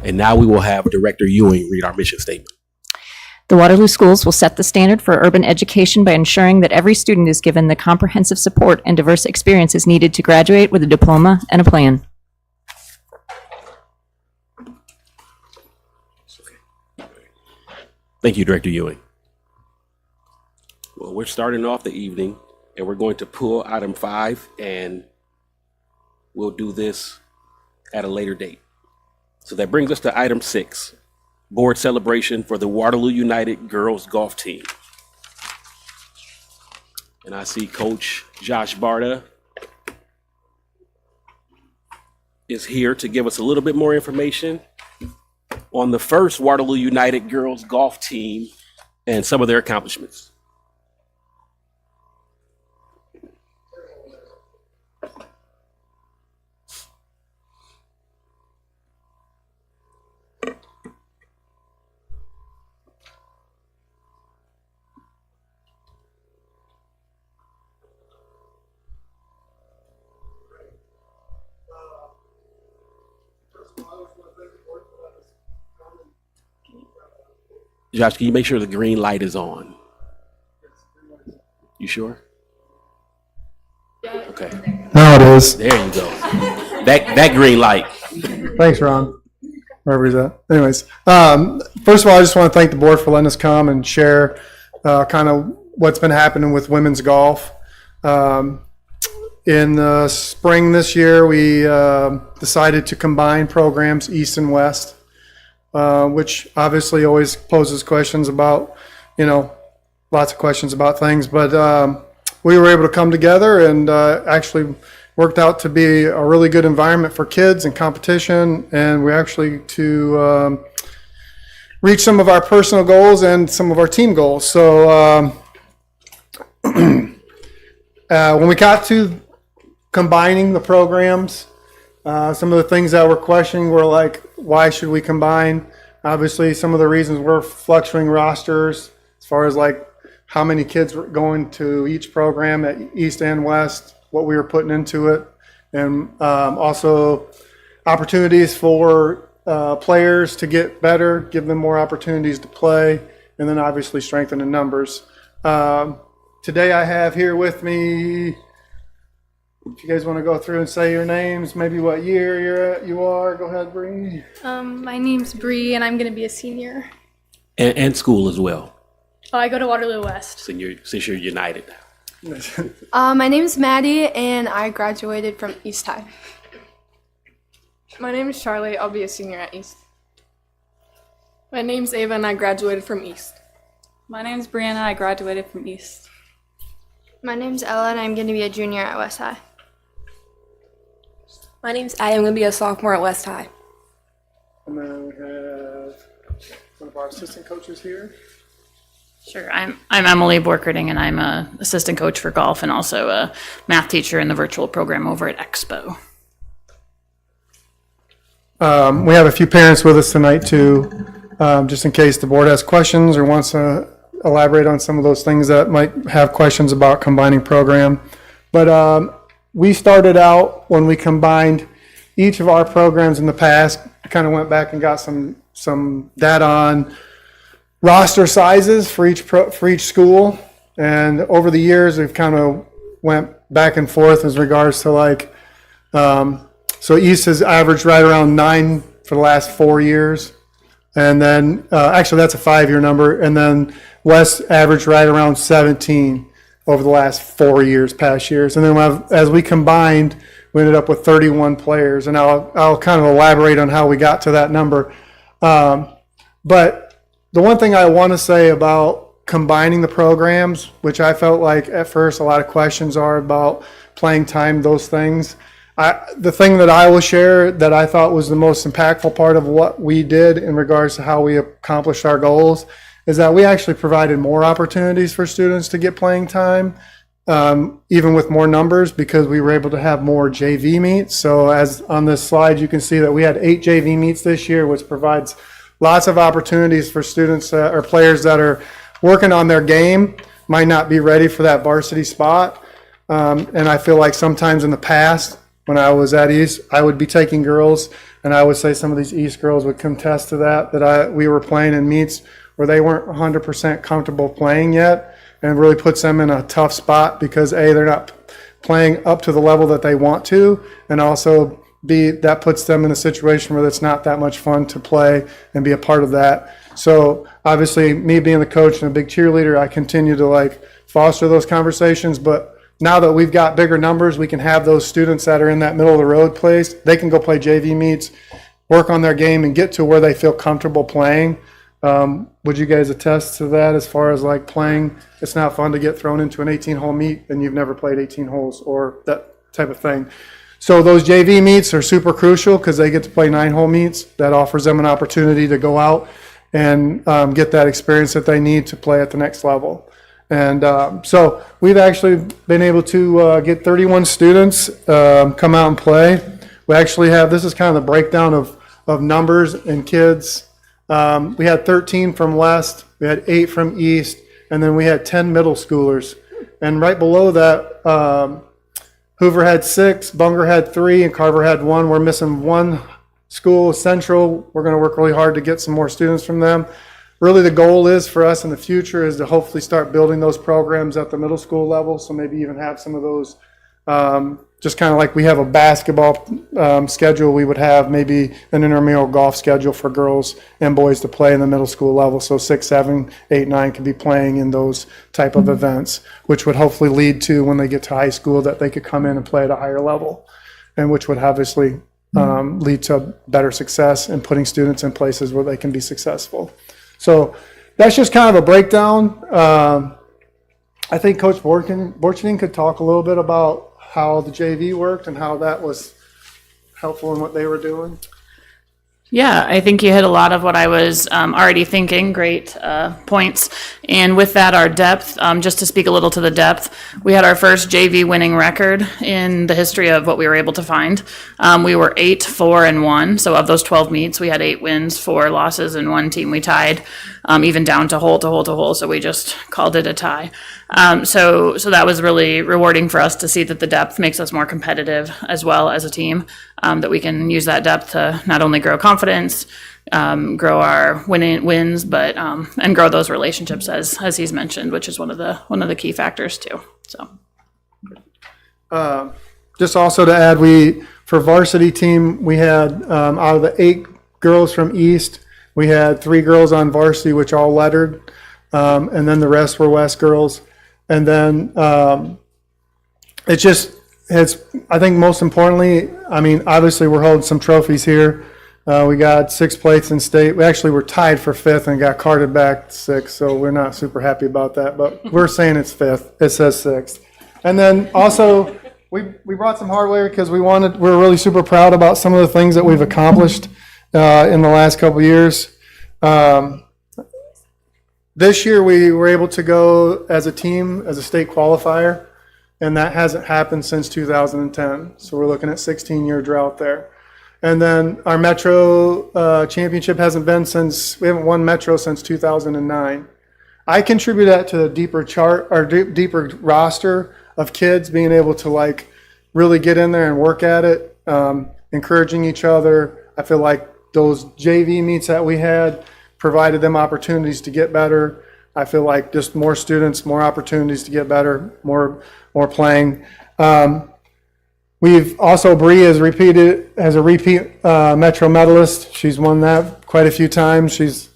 And now we will have Director Ewing read our mission statement. The Waterloo Schools will set the standard for urban education by ensuring that every student is given the comprehensive support and diverse experiences needed to graduate with a diploma and a plan. Thank you, Director Ewing. Well, we're starting off the evening, and we're going to pull item 5, and we'll do this at a later date. So that brings us to item 6, board celebration for the Waterloo United girls golf team. And I see Coach Josh Barta is here to give us a little bit more information on the first Waterloo United girls golf team and some of their accomplishments. Josh, can you make sure the green light is on? You sure? Okay. Now it is. There you go. That green light. Thanks, Ron. Wherever he's at. Anyways, first of all, I just want to thank the board for letting us come and share kind of what's been happening with women's golf. In the spring this year, we decided to combine programs East and West, which obviously always poses questions about, lots of questions about things. But we were able to come together and actually worked out to be a really good environment for kids and competition. And we're actually to reach some of our personal goals and some of our team goals. So when we got to combining the programs, some of the things that we're questioning were like, why should we combine? Obviously, some of the reasons were fluctuating rosters as far as like how many kids were going to each program at East and West, what we were putting into it, and also opportunities for players to get better, give them more opportunities to play, and then obviously strengthen the numbers. Today I have here with me, if you guys want to go through and say your names, maybe what year you are, go ahead, Bree. My name's Bree, and I'm going to be a senior. And school as well. Oh, I go to Waterloo West. Since you're United. My name's Maddie, and I graduated from East High. My name is Charlie. I'll be a senior at East. My name's Ava, and I graduated from East. My name's Brianna. I graduated from East. My name's Ella, and I'm going to be a junior at West High. My name's Addie. I'm going to be a sophomore at West High. And then we have one of our assistant coaches here. Sure. I'm Emily Borkerding, and I'm an assistant coach for golf and also a math teacher in the virtual program over at Expo. We have a few parents with us tonight too, just in case the board has questions or wants to elaborate on some of those things that might have questions about combining program. But we started out when we combined each of our programs in the past, kind of went back and got some data on roster sizes for each school. And over the years, we've kind of went back and forth as regards to like, so East has averaged right around 9 for the last 4 years. And then, actually that's a 5-year number. And then West averaged right around 17 over the last 4 years, past years. And then as we combined, we ended up with 31 players. And I'll kind of elaborate on how we got to that number. But the one thing I want to say about combining the programs, which I felt like at first a lot of questions are about playing time, those things. The thing that I will share that I thought was the most impactful part of what we did in regards to how we accomplished our goals is that we actually provided more opportunities for students to get playing time, even with more numbers, because we were able to have more JV meets. So as on this slide, you can see that we had 8 JV meets this year, which provides lots of opportunities for students or players that are working on their game, might not be ready for that varsity spot. And I feel like sometimes in the past, when I was at East. I would be taking girls, and I would say some of these East girls would contest to that we were playing in meets where they weren't 100% comfortable playing yet, and it really puts them in a tough spot because A, they're not playing up to the level that they want to, and also B, that puts them in a situation where it's not that much fun to play and be a part of that. So obviously, me being the coach and a big cheerleader, I continue to foster those conversations. But now that we've got bigger numbers, we can have those students that are in that middle of the road place. They can go play JV meets, work on their game, and get to where they feel comfortable playing. Would you guys attest to that as far as playing? It's not fun to get thrown into an 18-hole meet and you've never played 18 holes or that type of thing. So those JV meets are super crucial because they get to play 9-hole meets. That offers them an opportunity to go out and get that experience that they need to play at the next level. And so we've actually been able to get 31 students come out and play. We actually have, this is kind of the breakdown of numbers and kids. We had 13 from West, we had 8 from East, and then we had 10 middle schoolers. And right below that, Hoover had 6, Bunger had 3, and Carver had 1. We're missing 1 school, Central. We're going to work really hard to get some more students from them. Really the goal is for us in the future is to hopefully start building those programs at the middle school level, so maybe even have some of those just kind of like we have a basketball schedule, we would have maybe an intramural golf schedule for girls and boys to play in the middle school level. So 6, 7, 8, 9 could be playing in those type of events, which would hopefully lead to when they get to high school that they could come in and play at a higher level, and which would obviously lead to better success and putting students in places where they can be successful. So that's just kind of a breakdown. I think Coach Borchening could talk a little bit about how the JV worked and how that was helpful in what they were doing. Yeah, I think you hit a lot of what I was already thinking. Great points. And with that, our depth, just to speak a little to the depth, we had our first JV winning record in the history of what we were able to find. We were 8, 4, and 1. So of those 12 meets, we had 8 wins, 4 losses, and 1 team we tied, even down to hole to hole to hole. So we just called it a tie. So that was really rewarding for us to see that the depth makes us more competitive as well as a team, that we can use that depth to not only grow confidence, grow our wins, but and grow those relationships as he's mentioned, which is one of the key factors too. So just also to add, for varsity team we had out of the 8 girls from East, we had 3 girls on varsity, which all lettered, and then the rest were West girls. And then it just has, I think most importantly, I mean, obviously we're holding some trophies here. We got 6 plates in state. We actually were tied for 5th and got carted back 6th, so we're not super happy about that, but we're saying it's 5th. It says 6th. And then also we brought some hardware because we're really super proud about some of the things that we've accomplished in the last couple of years. This year we were able to go as a team, as a state qualifier, and that hasn't happened since 2010. So we're looking at 16-year drought there. And then our Metro championship we haven't won Metro since 2009. I contribute that to the deeper roster of kids being able to really get in there and work at it, encouraging each other. I feel like those JV meets that we had provided them opportunities to get better. I feel like just more students, more opportunities to get better, more playing. We've also, Bree as a repeat Metro medalist. She's won that quite a few times. She's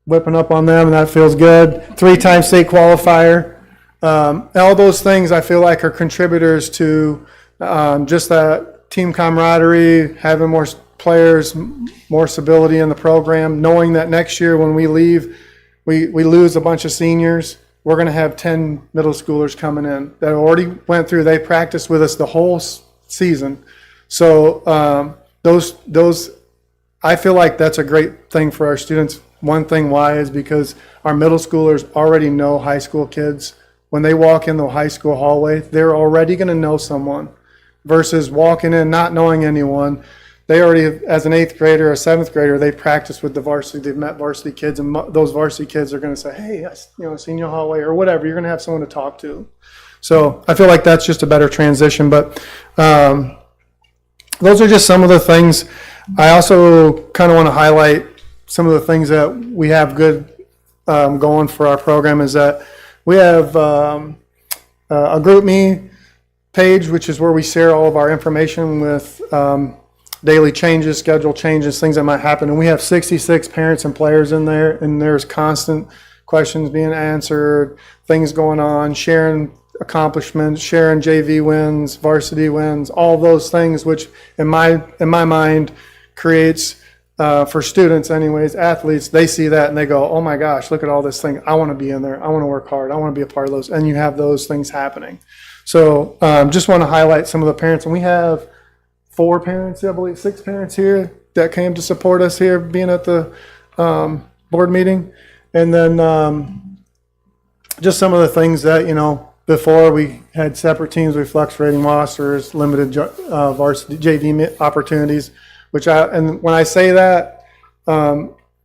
whipping up on them, and that feels good. 3-time state qualifier. All those things I feel like are contributors to just that team camaraderie, having more players, more stability in the program, knowing that next year when we leave, we lose a bunch of seniors, we're going to have 10 middle schoolers coming in that already went through, they practiced with us the whole season. So those I feel like that's a great thing for our students. One thing why is because our middle schoolers already know high school kids. When they walk in the high school hallway, they're already going to know someone versus walking in not knowing anyone. They already, as an 8th grader or 7th grader, they practiced with the varsity. They've met varsity kids, and those varsity kids are going to say, "Hey, senior hallway," or whatever. You're going to have someone to talk to. So I feel like that's just a better transition. But those are just some of the things. I also kind of want to highlight some of the things that we have good going for our program is that we have a Group Me page, which is where we share all of our information with daily changes, schedule changes, things that might happen. And we have 66 parents and players in there, and there's constant questions being answered, things going on, sharing accomplishments, sharing JV wins, varsity wins, all those things, which in my mind creates for students anyways, athletes, they see that and they go, oh my gosh, look at all this thing. I want to be in there. I want to work hard. I want to be a part of those. And you have those things happening. So just want to highlight some of the parents. And we have 4 parents, I believe 6 parents here that came to support us here being at the board meeting. And then just some of the things that, before we had separate teams, we fluctuating rosters, limited varsity JV opportunities, and when I say that,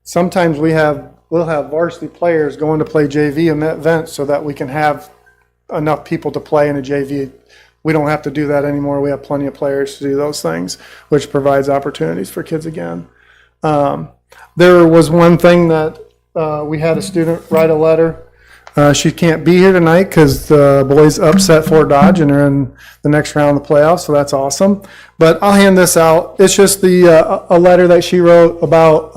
sometimes we'll have varsity players going to play JV events so that we can have enough people to play in a JV. We don't have to do that anymore. We have plenty of players to do those things, which provides opportunities for kids again. There was one thing that we had a student write a letter. She can't be here tonight because the boys upset Fort Dodge and are in the next round of the playoffs, so that's awesome. But I'll hand this out. It's just a letter that she wrote about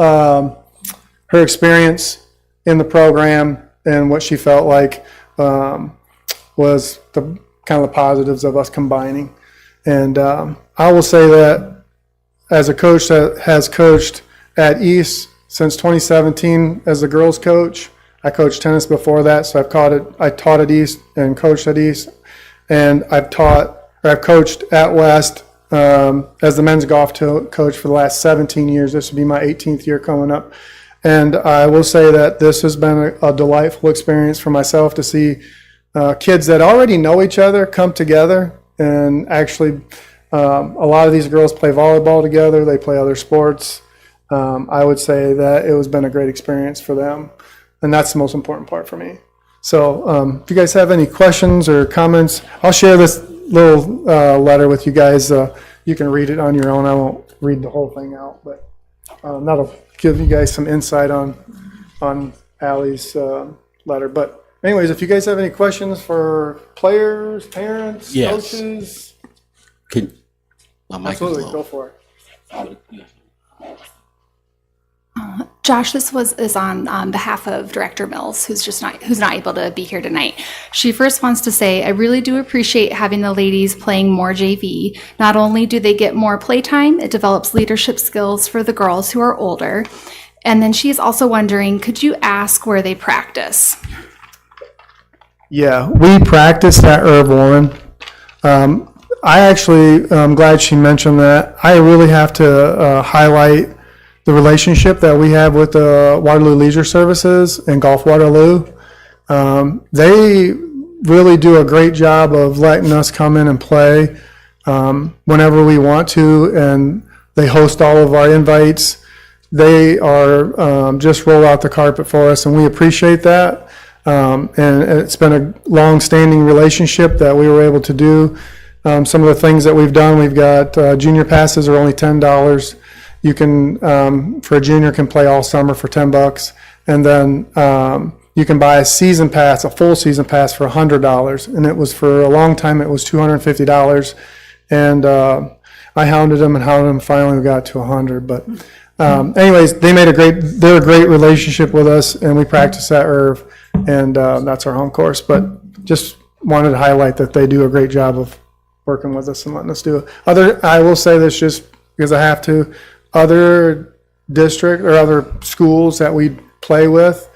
her experience in the program and what she felt like was the kind of the positives of us combining. And I will say that as a coach that has coached at East since 2017 as the girls coach, I coached tennis before that, so I taught at East and coached at East, and I've coached at West as the men's golf coach for the last 17 years. This will be my 18th year coming up. And I will say that this has been a delightful experience for myself to see kids that already know each other come together. And actually, a lot of these girls play volleyball together. They play other sports. I would say that it has been a great experience for them. And that's the most important part for me. So if you guys have any questions or comments, I'll share this little letter with you guys. You can read it on your own. I won't read the whole thing out, but that'll give you guys some insight on Allie's letter. But anyways, if you guys have any questions for players, parents, Yes. coaches, My mic is absolutely, low. go for it. Josh, this is on behalf of Director Mills, who's not able to be here tonight. She first wants to say, I really do appreciate having the ladies playing more JV. Not only do they get more playtime, it develops leadership skills for the girls who are older. And then she's also wondering, could you ask where they practice? Yeah, we practiced at Irv Warren. I actually, I'm glad she mentioned that. I really have to highlight the relationship that we have with the Waterloo Leisure Services and Golf Waterloo. They really do a great job of letting us come in and play whenever we want to, and they host all of our invites. They are just roll out the carpet for us, and we appreciate that. And it's been a long-standing relationship that we were able to do. Some of the things that we've done, we've got junior passes are only $10. You can, for a junior, can play all summer for $10, and then you can buy a season pass, a full season pass for $100. And it was for a long time, it was $250. And I hounded them. Finally, we got to $100. But anyways, they're a great relationship with us, and we practice at Irv, and that's our home course. But just wanted to highlight that they do a great job of working with us and letting us do it. I will say this just because I have to. Other district or other schools that we play with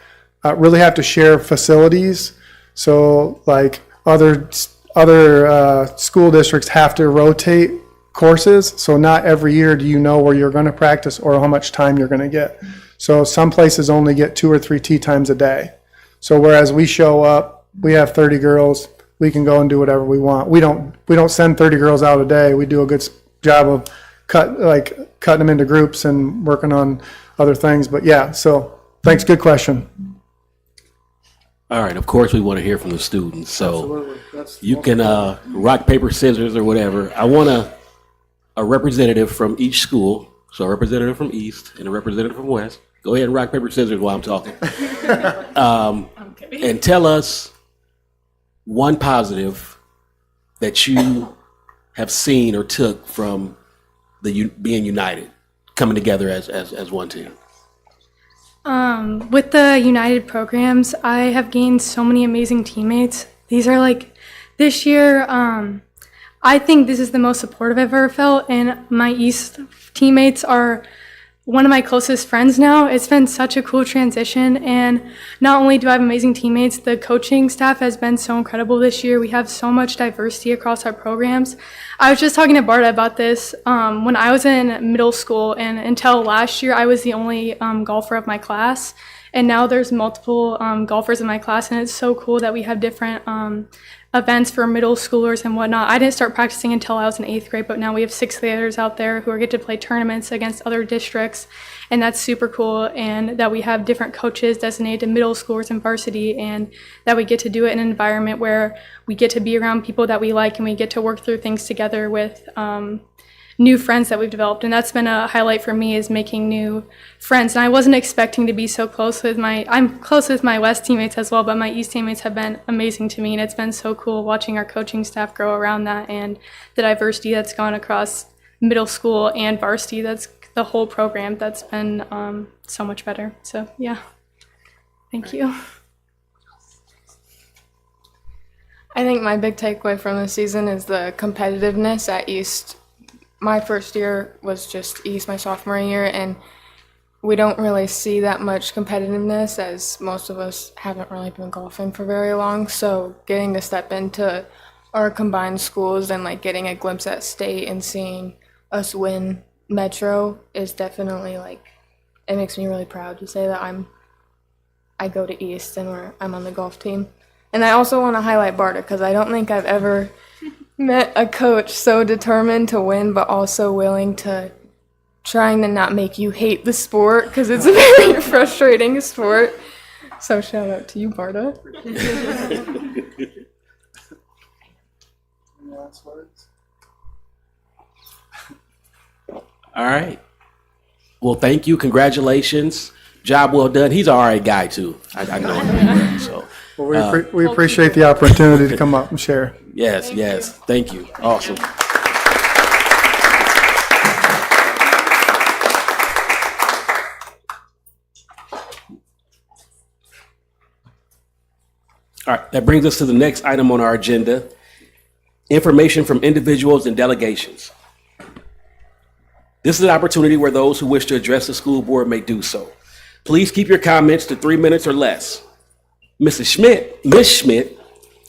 really have to share facilities. So like other school districts have to rotate courses. So not every year do you know where you're going to practice or how much time you're going to get. So some places only get 2 or 3 tee times a day. So whereas we show up, we have 30 girls, we can go and do whatever we want. We don't send 30 girls out a day. We do a good job of cutting them into groups and working on other things. But yeah, so thanks. Good question. All right. Of course, we want to hear from the students. So Absolutely. That's you can rock, paper, scissors or whatever. I want to a representative from each school, so a representative from East and a representative from West. Go ahead and rock, paper, scissors while I'm talking. And tell us one positive that you have seen or took from being united, coming together as one team. With the United programs, I have gained so many amazing teammates. These are like, this year, I think this is the most supportive I've ever felt, and my East teammates are one of my closest friends now. It's been such a cool transition, and not only do I have amazing teammates, the coaching staff has been so incredible this year. We have so much diversity across our programs. I was just talking to Barta about this when I was in middle school, and until last year, I was the only golfer of my class, and now there's multiple golfers in my class, and it's so cool that we have different events for middle schoolers and whatnot. I didn't start practicing until I was in 8th grade, but now we have 6th graders out there who get to play tournaments against other districts, and that's super cool. And that we have different coaches designated to middle schoolers and varsity, and that we get to do it in an environment where we get to be around people that we like, and we get to work through things together with new friends that we've developed. And that's been a highlight for me, is making new friends. And I wasn't expecting to be so close with I'm close with my West teammates as well, but my East teammates have been amazing to me. And it's been so cool watching our coaching staff grow around that, and the diversity that's gone across middle school and varsity. That's the whole program. That's been so much better. So yeah, thank you. I think my big takeaway from the season is the competitiveness at East. My first year was just East, my sophomore year, and we don't really see that much competitiveness, as most of us haven't really been golfing for very long. So getting to step into our combined schools and like getting a glimpse at state and seeing us win Metro is definitely like, it makes me really proud to say that I go to East and I'm on the golf team. And I also want to highlight Barta, because I don't think I've ever met a coach so determined to win, but also willing to trying to not make you hate the sport, because it's a very frustrating sport. So shout out to you, Barta. Any last words? All right. Well, thank you. Congratulations. Job well done. He's an all right guy, too. I know him very well, so. Well, we appreciate the opportunity to come up and share. Yes. Thank you. Awesome. All right, that brings us to the next item on our agenda, information from individuals and delegations. This is an opportunity where those who wish to address the school board may do so. Please keep your comments to 3 minutes or less. Ms. Schmidt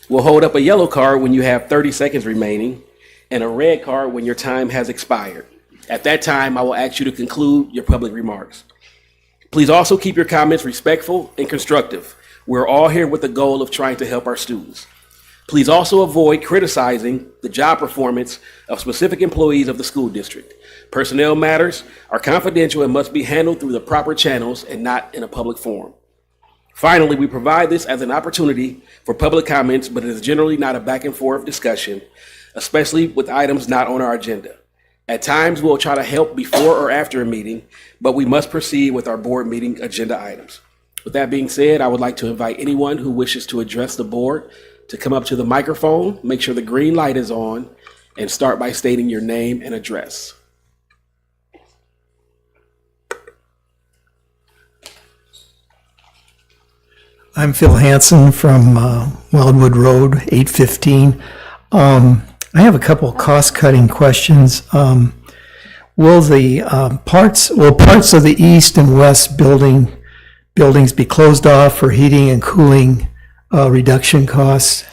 will hold up a yellow card when you have 30 seconds remaining and a red card when your time has expired. At that time, I will ask you to conclude your public remarks. Please also keep your comments respectful and constructive. We're all here with the goal of trying to help our students. Please also avoid criticizing the job performance of specific employees of the school district. Personnel matters are confidential and must be handled through the proper channels and not in a public forum. Finally, we provide this as an opportunity for public comments, but it is generally not a back and forth discussion, especially with items not on our agenda. At times, we'll try to help before or after a meeting, but we must proceed with our board meeting agenda items. With that being said, I would like to invite anyone who wishes to address the board to come up to the microphone, make sure the green light is on, and start by stating your name and address. I'm Phil Hansen from Wildwood Road, 815. I have a couple of cost-cutting questions. Will parts of the east and west buildings be closed off for heating and cooling reduction costs?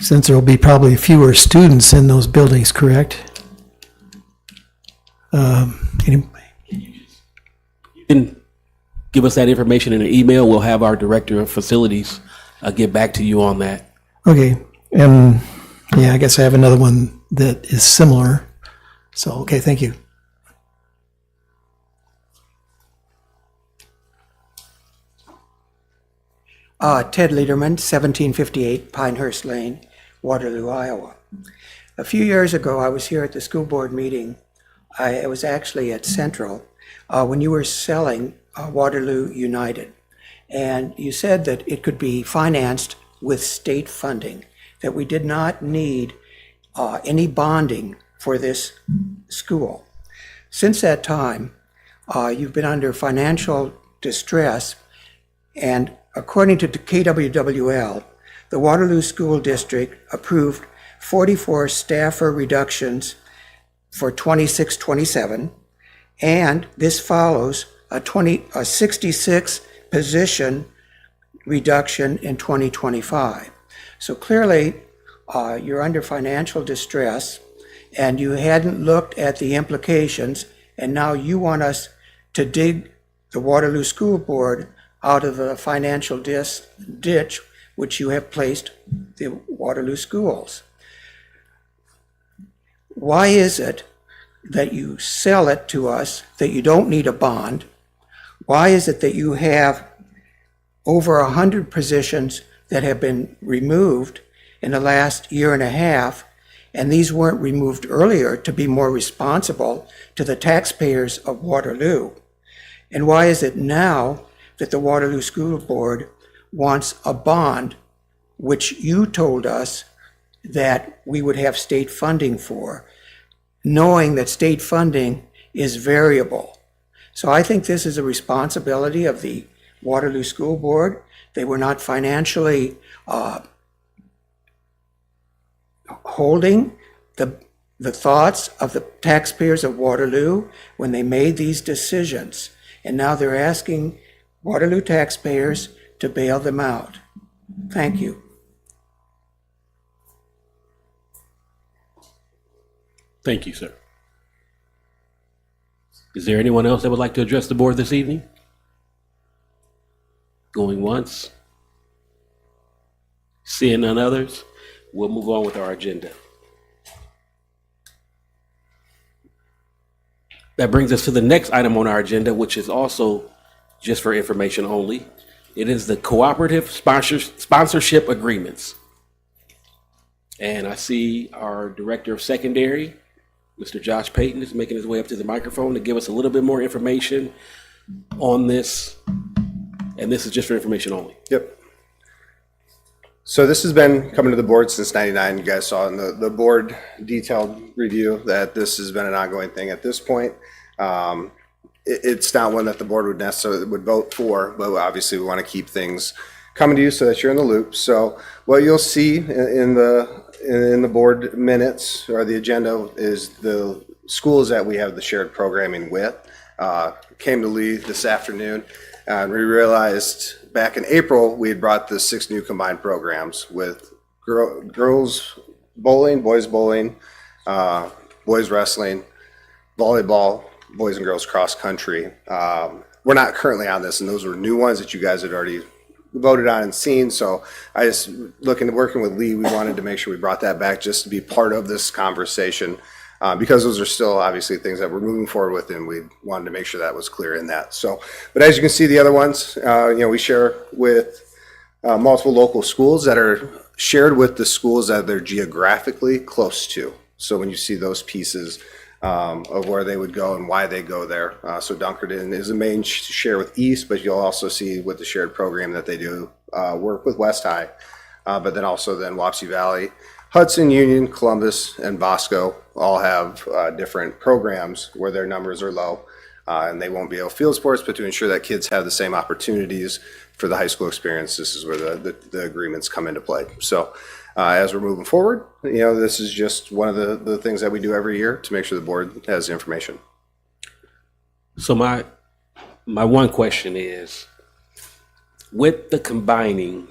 Since there will be probably fewer students in those buildings, correct? You can give us that information in an email. We'll have our director of facilities get back to you on that. Okay, and yeah, I guess I have another one that is similar. So, okay, thank you. Ted Lederman, 1758 Pinehurst Lane, Waterloo, Iowa. A few years ago, I was here at the school board meeting. I was actually at Central when you were selling Waterloo United. And you said that it could be financed with state funding, that we did not need any bonding for this school. Since that time, you've been under financial distress, and according to KWWL, the Waterloo School District approved 44 staffer reductions for 26-27, and this follows a 66 position reduction in 2025. So clearly, you're under financial distress, and you hadn't looked at the implications, and now you want us to dig the Waterloo School Board out of the financial ditch which you have placed the Waterloo schools. Why is it that you sell it to us that you don't need a bond? Why is it that you have over 100 positions that have been removed in the last year and a half, and these weren't removed earlier to be more responsible to the taxpayers of Waterloo? And why is it now that the Waterloo School Board wants a bond, which you told us that we would have state funding for, knowing that state funding is variable? So I think this is a responsibility of the Waterloo School Board. They were not financially holding the thoughts of the taxpayers of Waterloo when they made these decisions. And now they're asking Waterloo taxpayers to bail them out. Thank you. Thank you, sir. Is there anyone else that would like to address the board this evening? Going once? Seeing none others, we'll move on with our agenda. That brings us to the next item on our agenda, which is also just for information only. It is the cooperative sponsorship agreements. And I see our Director of Secondary, Mr. Josh Payton, is making his way up to the microphone to give us a little bit more information on this. And this is just for information only. Yep. So this has been coming to the board since '99. You guys saw in the board detailed review that this has been an ongoing thing at this point. It's not one that the board would necessarily vote for, but obviously we want to keep things coming to you so that you're in the loop. So what you'll see in the board minutes or the agenda is the schools that we have the shared programming with. Came to Lee this afternoon, and we realized back in April we had brought the 6 new combined programs with girls bowling, boys wrestling, volleyball, boys and girls cross country. We're not currently on this, and those were new ones that you guys had already voted on and seen. So I just working with Lee, we wanted to make sure we brought that back just to be part of this conversation, because those are still obviously things that we're moving forward with, and we wanted to make sure that was clear in that. So, but as you can see, the other ones, we share with multiple local schools that are shared with the schools that they're geographically close to. So when you see those pieces of where they would go and why they go there. So Dunkerton is the main share with East, but you'll also see with the shared program that they do work with West High, but then also Wapsie Valley, Hudson, Union, Columbus, and Bosco all have different programs where their numbers are low, and they won't be able to field sports, but to ensure that kids have the same opportunities for the high school experience, this is where the agreements come into play. So as we're moving forward, this is just one of the things that we do every year to make sure the board has information. So my one question is, with the combining,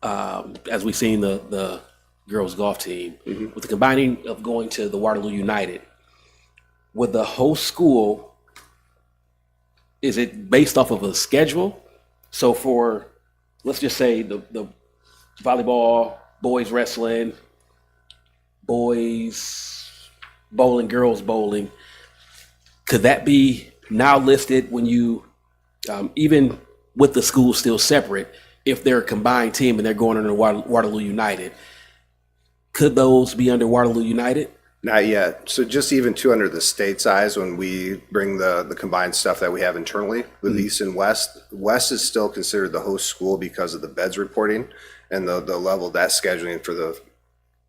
as we've seen the girls golf team, with the combining of going to the Waterloo United, with the host school, is it based off of a schedule? So for, let's just say the volleyball, boys wrestling, boys bowling, girls bowling, could that be now listed when you, even with the schools still separate, if they're a combined team and they're going under Waterloo United, Could those be under Waterloo United? Not yet. So just even two under the state size, when we bring the combined stuff that we have internally with East and West, West is still considered the host school because of the beds reporting and the level that scheduling for the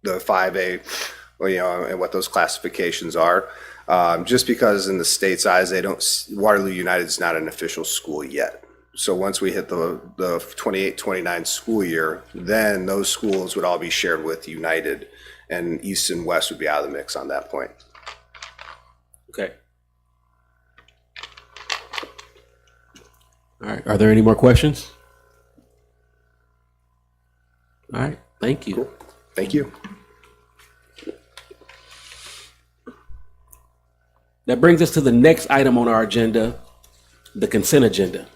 5A, well, you know, and what those classifications are. Just because in the state size, Waterloo United is not an official school yet. So once we hit the 28-29 school year, then those schools would all be shared with United, and East and West would be out of the mix on that point. Okay. All right. Are there any more questions? All right. Thank you. Cool. Thank you. That brings us to the next item on our agenda, the consent agenda.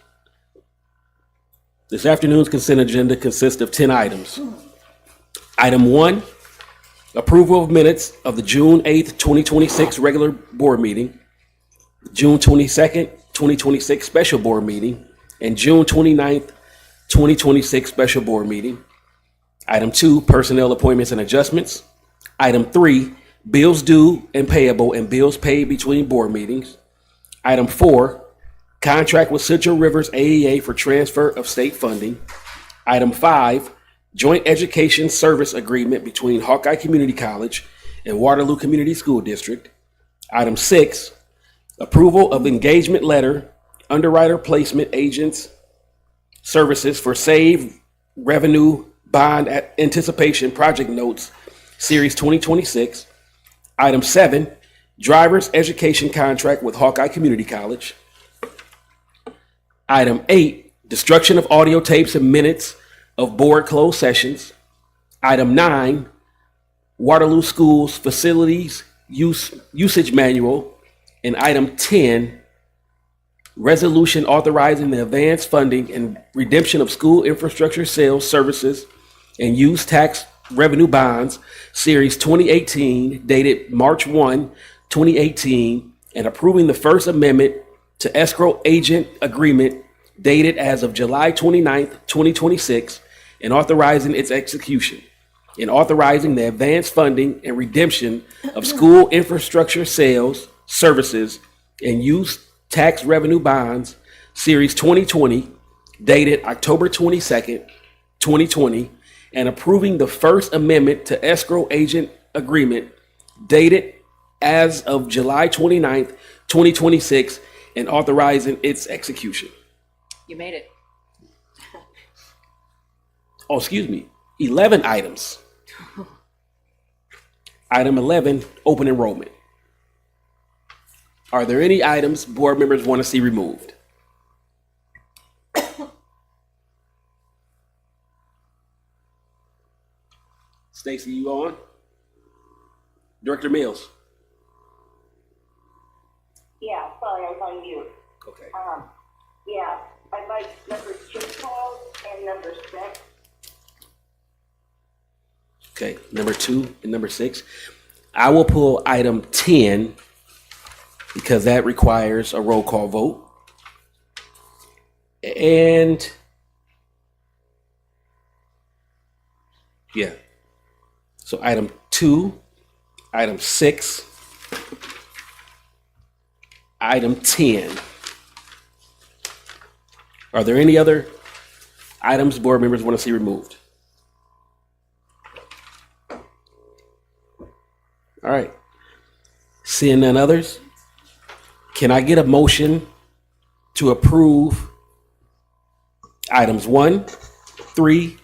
This afternoon's consent agenda consists of 10 items. Item 1, approval of minutes of the June 8th, 2026 regular board meeting, June 22nd, 2026 special board meeting, and June 29th, 2026 special board meeting. Item 2, personnel appointments and adjustments. Item 3, bills due and payable and bills paid between board meetings. Item 4, contract with Central Rivers AEA for transfer of state funding. Item 5, joint education service agreement between Hawkeye Community College and Waterloo Community School District. Item 6, approval of engagement letter, underwriter placement agents services for Save Revenue Bond Anticipation Project Notes, Series 2026. Item 7, driver's education contract with Hawkeye Community College. Item 8, destruction of audio tapes and minutes of board closed sessions. Item 9, Waterloo Schools Facilities Usage Manual. And item 10, resolution authorizing the advance funding and redemption of school infrastructure sales services and use tax revenue bonds, Series 2018, dated March 1, 2018, and approving the First Amendment to escrow agent agreement dated as of July 29th, 2026, and authorizing its execution, and authorizing the advance funding and redemption of school infrastructure sales, services, and use tax revenue bonds, Series 2020, dated October 22nd, 2020, and approving the First Amendment to escrow agent agreement dated as of July 29th, 2026, and authorizing its execution. You made it. Oh, excuse me, 11 items. Item 11, open enrollment. Are there any items board members want to see removed? Stacy, you on? Director Mills? Yeah, sorry, I was on mute. Okay. Yeah, I'd like number 2 called and number 6. Okay, number 2 and number 6. I will pull item 10 because that requires a roll call vote. And yeah. So item 2, item 6, item 10. Are there any other items board members want to see removed? All right. Seeing none others, can I get a motion to approve items 1, 3,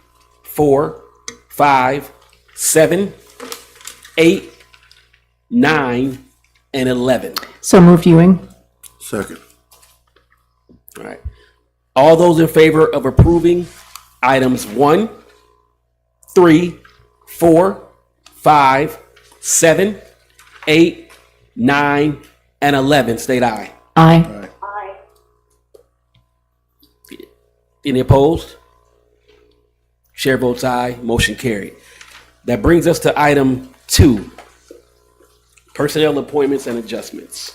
4, 5, 7, 8, 9, and 11? So moved, Ewing. Second. All right. All those in favor of approving items 1, 3, 4, 5, 7, 8, 9, and 11, state aye. Aye. Aye. Any opposed? Chair votes aye, motion carried. That brings us to item 2, personnel appointments and adjustments.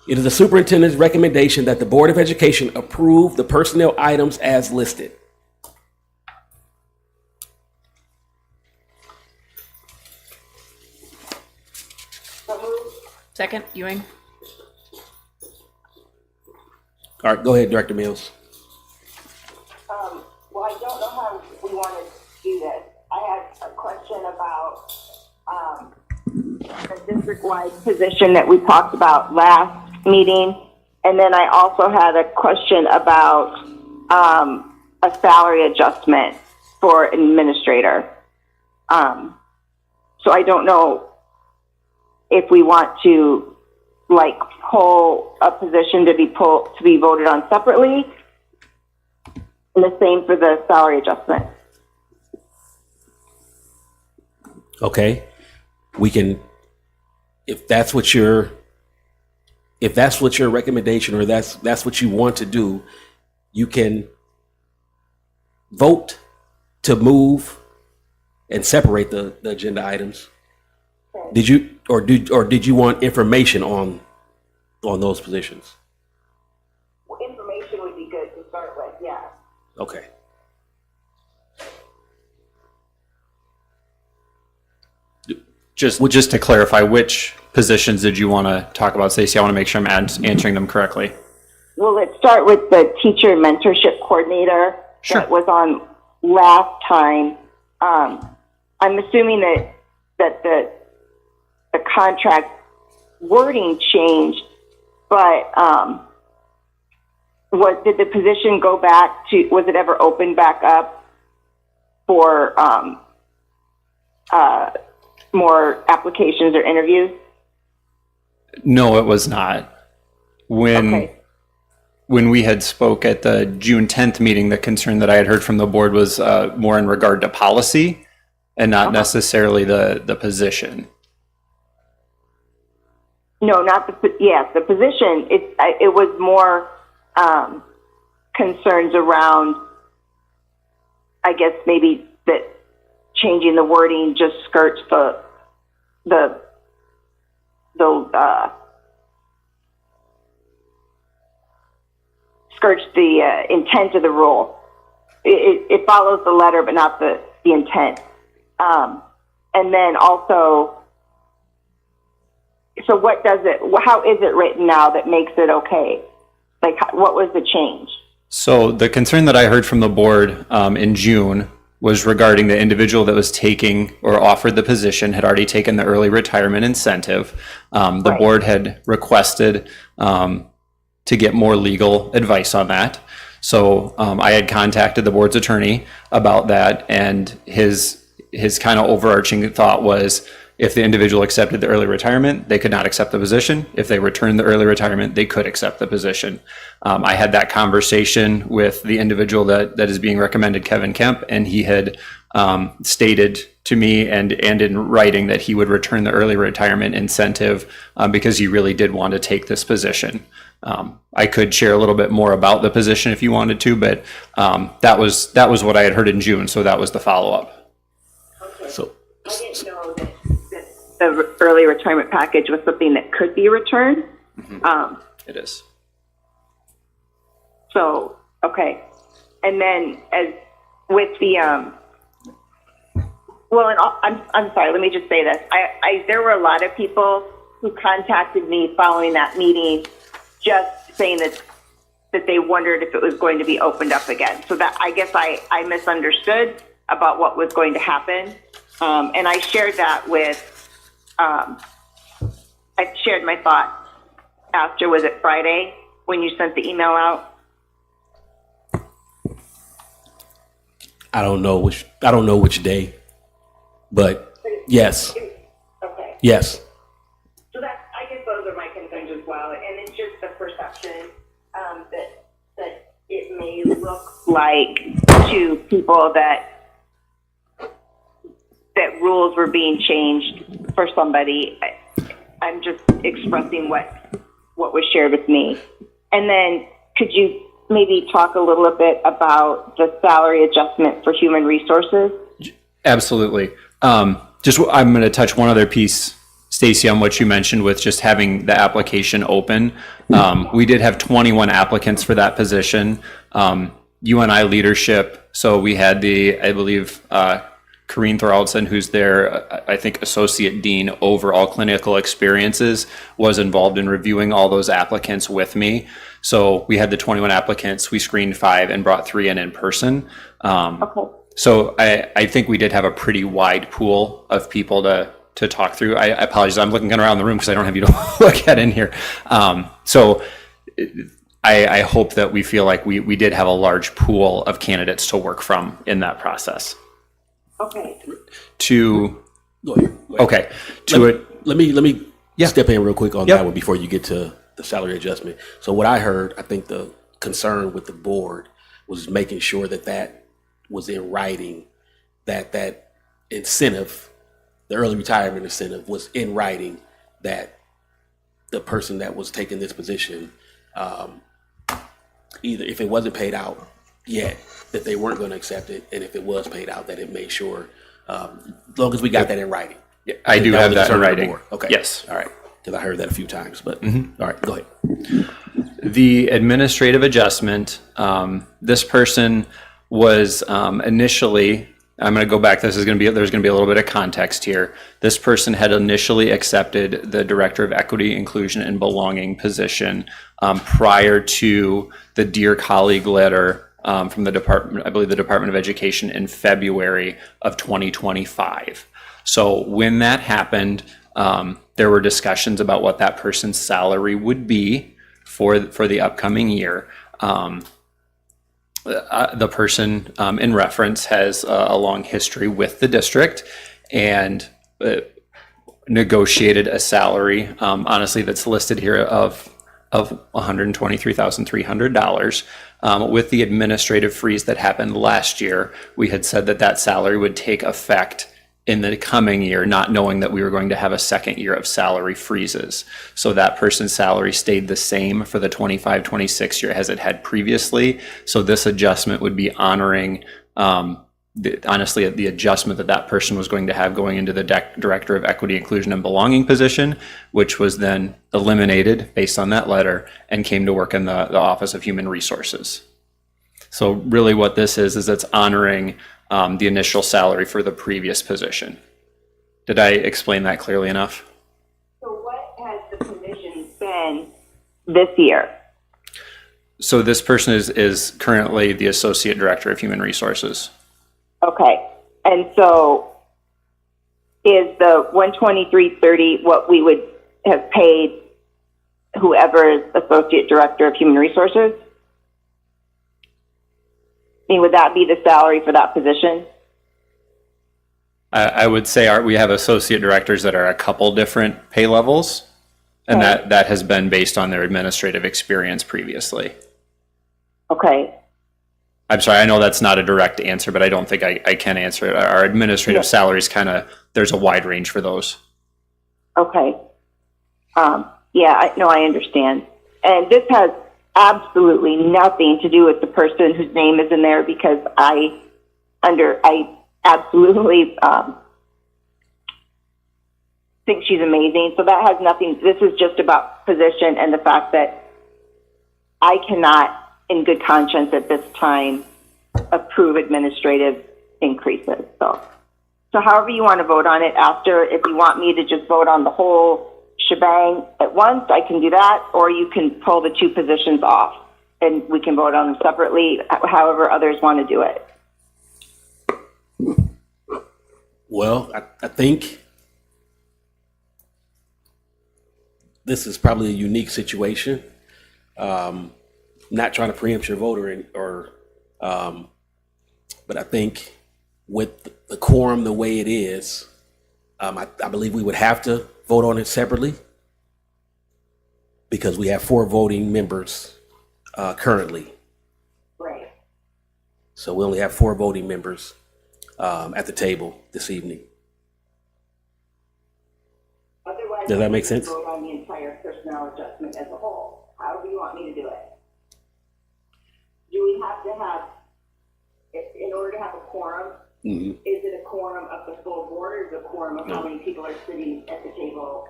It is the superintendent's recommendation that the Board of Education approve the personnel items as listed. Second, Ewing. All right, go ahead, Director Mills. Well, I don't know how we want to do this. I had a question about the district-wide position that we talked about last meeting. And then I also had a question about a salary adjustment for administrator. So I don't know if we want to like pull a position to be voted on separately, and the same for the salary adjustment. Okay, we can, if that's what your recommendation, or that's what you want to do, you can vote to move and separate the agenda items. Did you want information on those positions? Well, information would be good to start with, yeah. Okay. Just to clarify, which positions did you want to talk about, Stacey? I want to make sure I'm answering them correctly. Well, let's start with the teacher mentorship coordinator that was on last time. I'm assuming that the contract wording changed, but did the position go back to, was it ever opened back up for more applications or interviews? No, it was not. When we had spoke at the June 10th meeting, the concern that I had heard from the board was more in regard to policy and not necessarily the position. No, not the position. It was more concerns around, I guess maybe that changing the wording just skirts the intent of the rule. It follows the letter, but not the intent. And then also, so what does it? How is it written now that makes it okay? Like, what was the change? So the concern that I heard from the board in June was regarding the individual that was taking or offered the position had already taken the early retirement incentive. The board had requested to get more legal advice on that. So I had contacted the board's attorney about that, and his kind of overarching thought was, if the individual accepted the early retirement, they could not accept the position. If they returned the early retirement, they could accept the position. I had that conversation with the individual that is being recommended, Kevin Kemp, and he had stated to me and in writing that he would return the early retirement incentive because he really did want to take this position. I could share a little bit more about the position if you wanted to, but that was what I had heard in June, so that was the follow-up. Okay. So I didn't know that the early retirement package was something that could be returned. It is. So, okay. And then as with the, well, and I'm sorry, let me just say this. There were a lot of people who contacted me following that meeting just saying that they wondered if it was going to be opened up again. So that, I guess I misunderstood about what was going to happen. And I shared that with, I shared my thoughts after, was it Friday when you sent the email out? I don't know which day, but yes. Okay. Yes. So I guess those are my concerns as well, and it's just the perception that it may look like to people that rules were being changed for somebody. I'm just expressing what was shared with me. And then could you maybe talk a little bit about the salary adjustment for human resources? Absolutely. I'm going to touch one other piece, Stacey, on what you mentioned with just having the application open. We did have 21 applicants for that position. UNI leadership. So we had I believe, Corrine Thoraldson, who's their, I think, associate dean over all clinical experiences, was involved in reviewing all those applicants with me. So we had the 21 applicants, we screened 5 and brought 3 in person. Okay. So I think we did have a pretty wide pool of people to talk through. I apologize, I'm looking around the room because I don't have you to look at in here. So I hope that we feel like we did have a large pool of candidates to work from in that process. Okay. To Go ahead. okay Let me step in real quick on Yep. that one before you get to the salary adjustment. So what I heard, I think the concern with the board was making sure that that was in writing, that incentive, the early retirement incentive was in writing, that the person that was taking this position, either if it wasn't paid out yet, that they weren't going to accept it, and if it was paid out, that it made sure, as long as we got that in writing. Yeah, I do have was that the in concern of the writing. board. Okay. Yes. All right. Because I heard that a few times, but all right, go ahead. The administrative adjustment, this person was initially, I'm going to go back, there's going to be a little bit of context here. This person had initially accepted the Director of Equity, Inclusion, and Belonging position prior to the Dear Colleague letter from the department, I believe the Department of Education, in February of 2025. So when that happened, there were discussions about what that person's salary would be for the upcoming year. The person in reference has a long history with the district and negotiated a salary, honestly, that's listed here of $123,300. With the administrative freeze that happened last year, we had said that salary would take effect in the coming year, not knowing that we were going to have a second year of salary freezes. So that person's salary stayed the same for the 25-26 year as it had previously. So this adjustment would be honoring, honestly, the adjustment that person was going to have going into the Director of Equity, Inclusion, and Belonging position, which was then eliminated based on that letter and came to work in the Office of Human Resources. So really what this is it's honoring the initial salary for the previous position. Did I explain that clearly enough? So what has the position been this year? So this person is currently the Associate Director of Human Resources. Okay. And so is the 123.30 what we would have paid whoever is Associate Director of Human Resources? I mean, would that be the salary for that position? I would say we have associate directors that are a couple different pay levels, and that has been based on their administrative experience previously. Okay. I'm sorry, I know that's not a direct answer, but I don't think I can answer it. Our administrative salaries there's a wide range for those. Okay. Yeah, I understand. And this has absolutely nothing to do with the person whose name is in there, because I absolutely think she's amazing. So that has nothing, this is just about position and the fact that I cannot, in good conscience at this time, approve administrative increases. So however you want to vote on it after, if you want me to just vote on the whole shebang at once, I can do that, or you can pull the 2 positions off and we can vote on them separately, however others want to do it. Well, I think this is probably a unique situation. Not trying to preempt your voter, but I think with the quorum the way it is, I believe we would have to vote on it separately because we have 4 voting members currently. Right. So we only have 4 voting members at the table this evening. Otherwise, does that make sense? Vote on the entire personnel adjustment as a whole. However you want me to do it. Do we have to have, in order to have a quorum, is it a quorum of the full board, or is it a quorum of how many people are sitting at the table?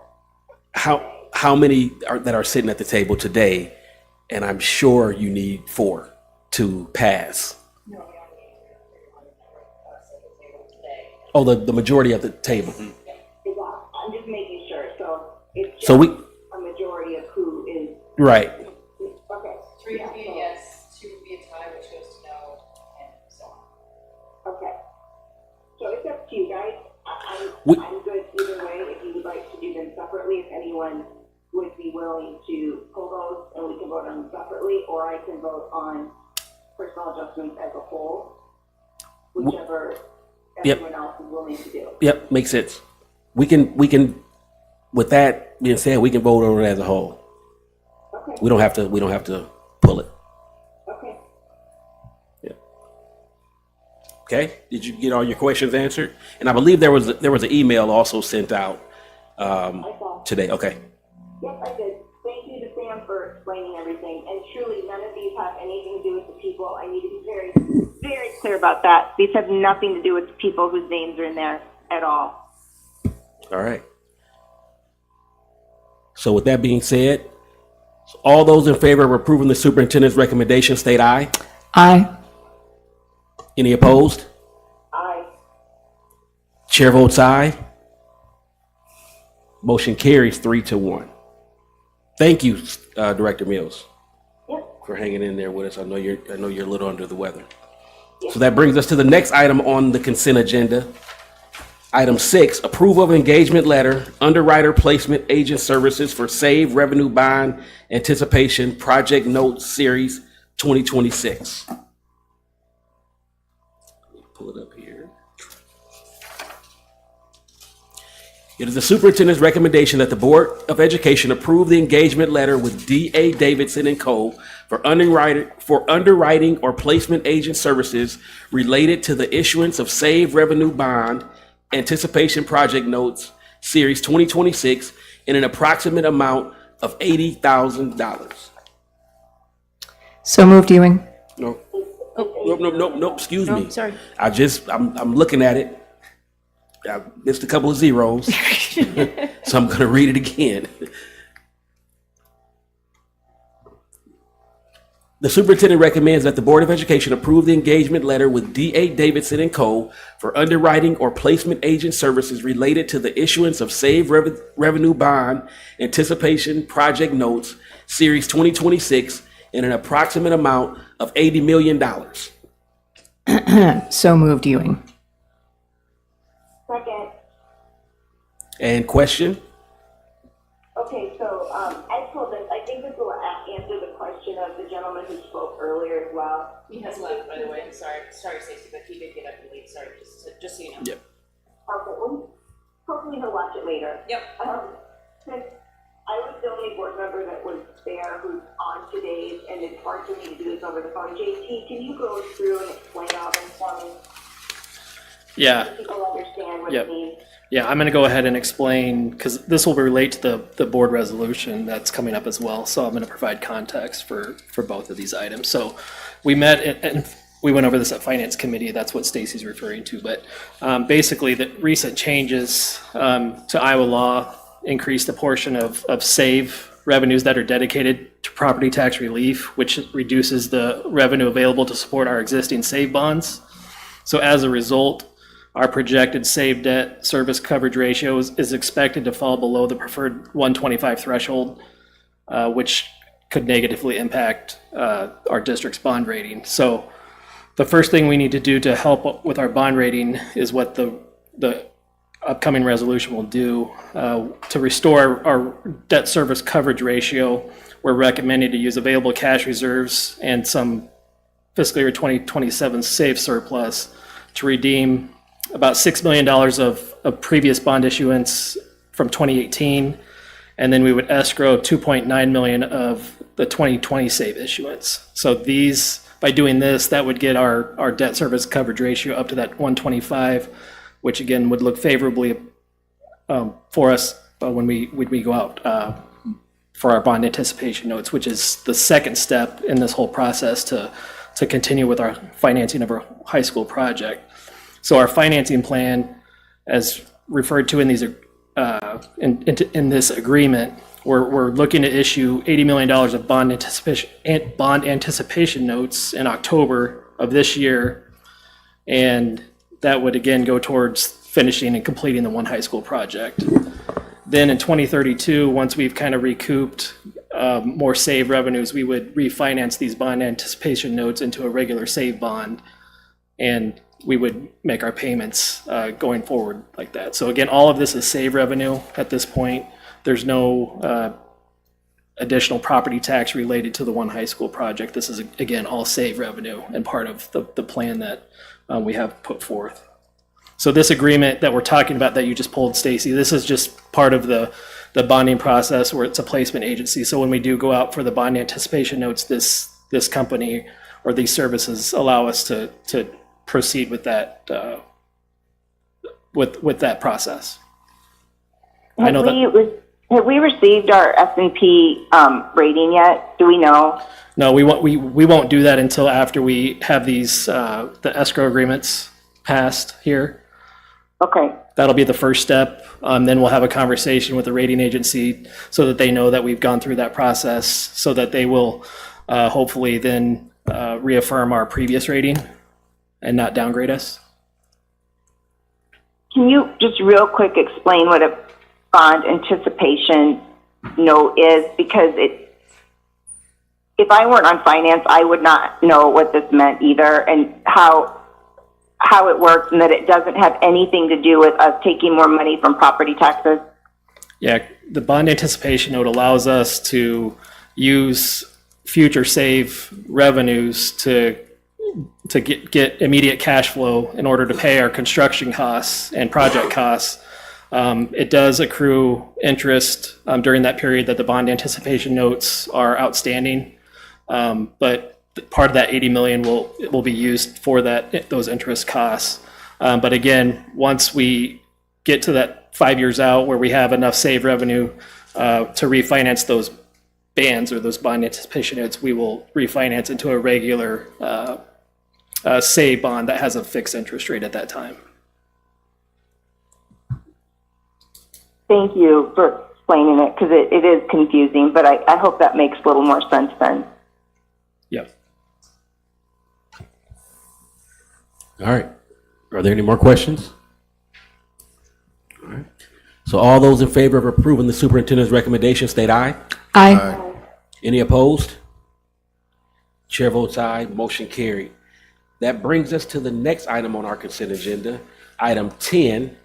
How many that are sitting at the table today? And I'm sure you need 4 to pass. Oh, the majority of the table. I'm just making sure, so it's So we, a majority of who is, right. okay. 3 would be a yes, 2 would be a tie, which goes to no, and so on. Okay. So it's up to you guys. We- I'm good either way. If you would like to do them separately, if anyone would be willing to pull those and we can vote on them separately, or I can vote on personal adjustments as a whole, whichever Yep. everyone else is willing to do. Yep, makes sense. We can, with that being said, we can vote on it as a whole. Okay. We don't have to pull it. Okay. Okay, did you get all your questions answered? And I believe there was an email also sent out today. Okay. Yep, I did. Thank you to Sam for explaining everything. And truly, none of these have anything to do with the people. I need to be very, very clear about that. These have nothing to do with the people whose names are in there at all. All right. So with that being said, all those in favor of approving the superintendent's recommendation state aye. Aye. Any opposed? Aye. Chair votes aye. Motion carries 3-1. Thank you, Director Mills, for hanging in there with us. I know you're a little under the weather. So that brings us to the next item on the consent agenda. Item 6, approval of engagement letter, underwriter placement agent services for Save Revenue Bond Anticipation Project Note Series 2026. Pull it up here. It is the superintendent's recommendation that the Board of Education approve the engagement letter with D.A. Davidson & Co. for underwriting or placement agent services related to the issuance of Save Revenue Bond Anticipation Project Notes Series 2026 in an approximate amount of $80,000. So moved, Ewing. No. Nope, excuse me. Sorry. I'm looking at it. I missed a couple of zeros, so I'm going to read it again. The superintendent recommends that the Board of Education approve the engagement letter with D.A. Davidson & Co. for underwriting or placement agent services related to the issuance of Save Revenue Bond Anticipation Project Notes Series 2026 in an approximate amount of $80 million. So moved, Ewing. Second. And question? Okay, so I told this, I think this will answer the question of the gentleman who spoke earlier as well. He has left, by the way. Sorry, Stacey, but he did get up and leave. Sorry, just so you know. Yep. Okay, well, hopefully he'll watch it later. Yep. Since I was the only board member that was there who's on today's, and it's hard for me to do this over the phone. JT, can you go through and explain all this for me? Yeah. So people understand what Yep. it means. Yeah, I'm going to go ahead and explain, because this will relate to the board resolution that's coming up as well. So I'm going to provide context for both of these items. So we met and we went over this at Finance Committee. That's what Stacy's referring to. But basically, the recent changes to Iowa law increased the portion of SAVE revenues that are dedicated to property tax relief, which reduces the revenue available to support our existing SAVE bonds. So as a result, our projected SAVE debt service coverage ratio is expected to fall below the preferred 125 threshold, which could negatively impact our district's bond rating. So the first thing we need to do to help with our bond rating is what the upcoming resolution will do. To restore our debt service coverage ratio, we're recommending to use available cash reserves and some fiscal year 2027 SAVE surplus to redeem about $6 million of previous bond issuance from 2018, and then we would escrow $2.9 million of the 2020 SAVE issuance. So by doing this, that would get our debt service coverage ratio up to that 125, which again would look favorably for us when we go out for our bond anticipation notes, which is the second step in this whole process to continue with our financing of our high school project. So our financing plan, as referred to in these in this agreement, we're looking to issue $80 million of bond anticipation notes in October of this year, and that would again go towards finishing and completing the one high school project. Then in 2032, once we've kind of recouped more save revenues, we would refinance these bond anticipation notes into a regular save bond, and we would make our payments going forward like that. So again, all of this is save revenue at this point. There's no additional property tax related to the one high school project. This is, again, all save revenue and part of the plan that we have put forth. So this agreement that we're talking about that you just pulled, Stacy, this is just part of the bonding process where it's a placement agency. So when we do go out for the bond anticipation notes, this company or these services allow us to proceed with that with that process. I know that. Have we received our S&P rating yet? Do we know? No, we won't do that until after we have these the escrow agreements passed here. Okay. That'll be the first step. Then we'll have a conversation with the rating agency so that they know that we've gone through that process, so that they will hopefully then reaffirm our previous rating and not downgrade us. Can you just real quick explain what a bond anticipation note is? Because if I weren't on finance, I would not know what this meant either, and how it works, and that it doesn't have anything to do with us taking more money from property taxes. Yeah, the bond anticipation note allows us to use future save revenues to get immediate cash flow in order to pay our construction costs and project costs. It does accrue interest during that period that the bond anticipation notes are outstanding, but part of that 80 million will be used for those interest costs. But again, once we get to that 5 years out where we have enough save revenue to refinance those bands or those bond anticipation notes, we will refinance into a regular save bond that has a fixed interest rate at that time. Thank you for explaining it, because it is confusing, but I hope that makes a little more sense then. Yep. All right. Are there any more questions? All right. So all those in favor of approving the superintendent's recommendation state aye. Aye. Any opposed? Chair votes aye, motion carried. That brings us to the next item on our consent agenda, item 10.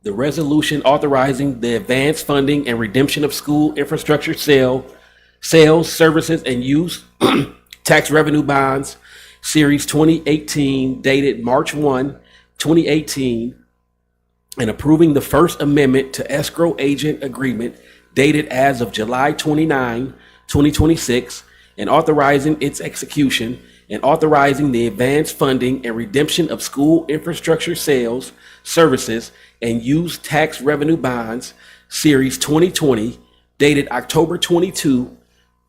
The resolution authorizing the advance funding and redemption of school infrastructure sales, services, and use tax revenue bonds, Series 2018, dated March 1, 2018, and approving the First Amendment to escrow agent agreement dated as of July 29, 2026, and authorizing its execution, and authorizing the advance funding and redemption of school infrastructure sales, services, and use tax revenue bonds, Series 2020, dated October 22,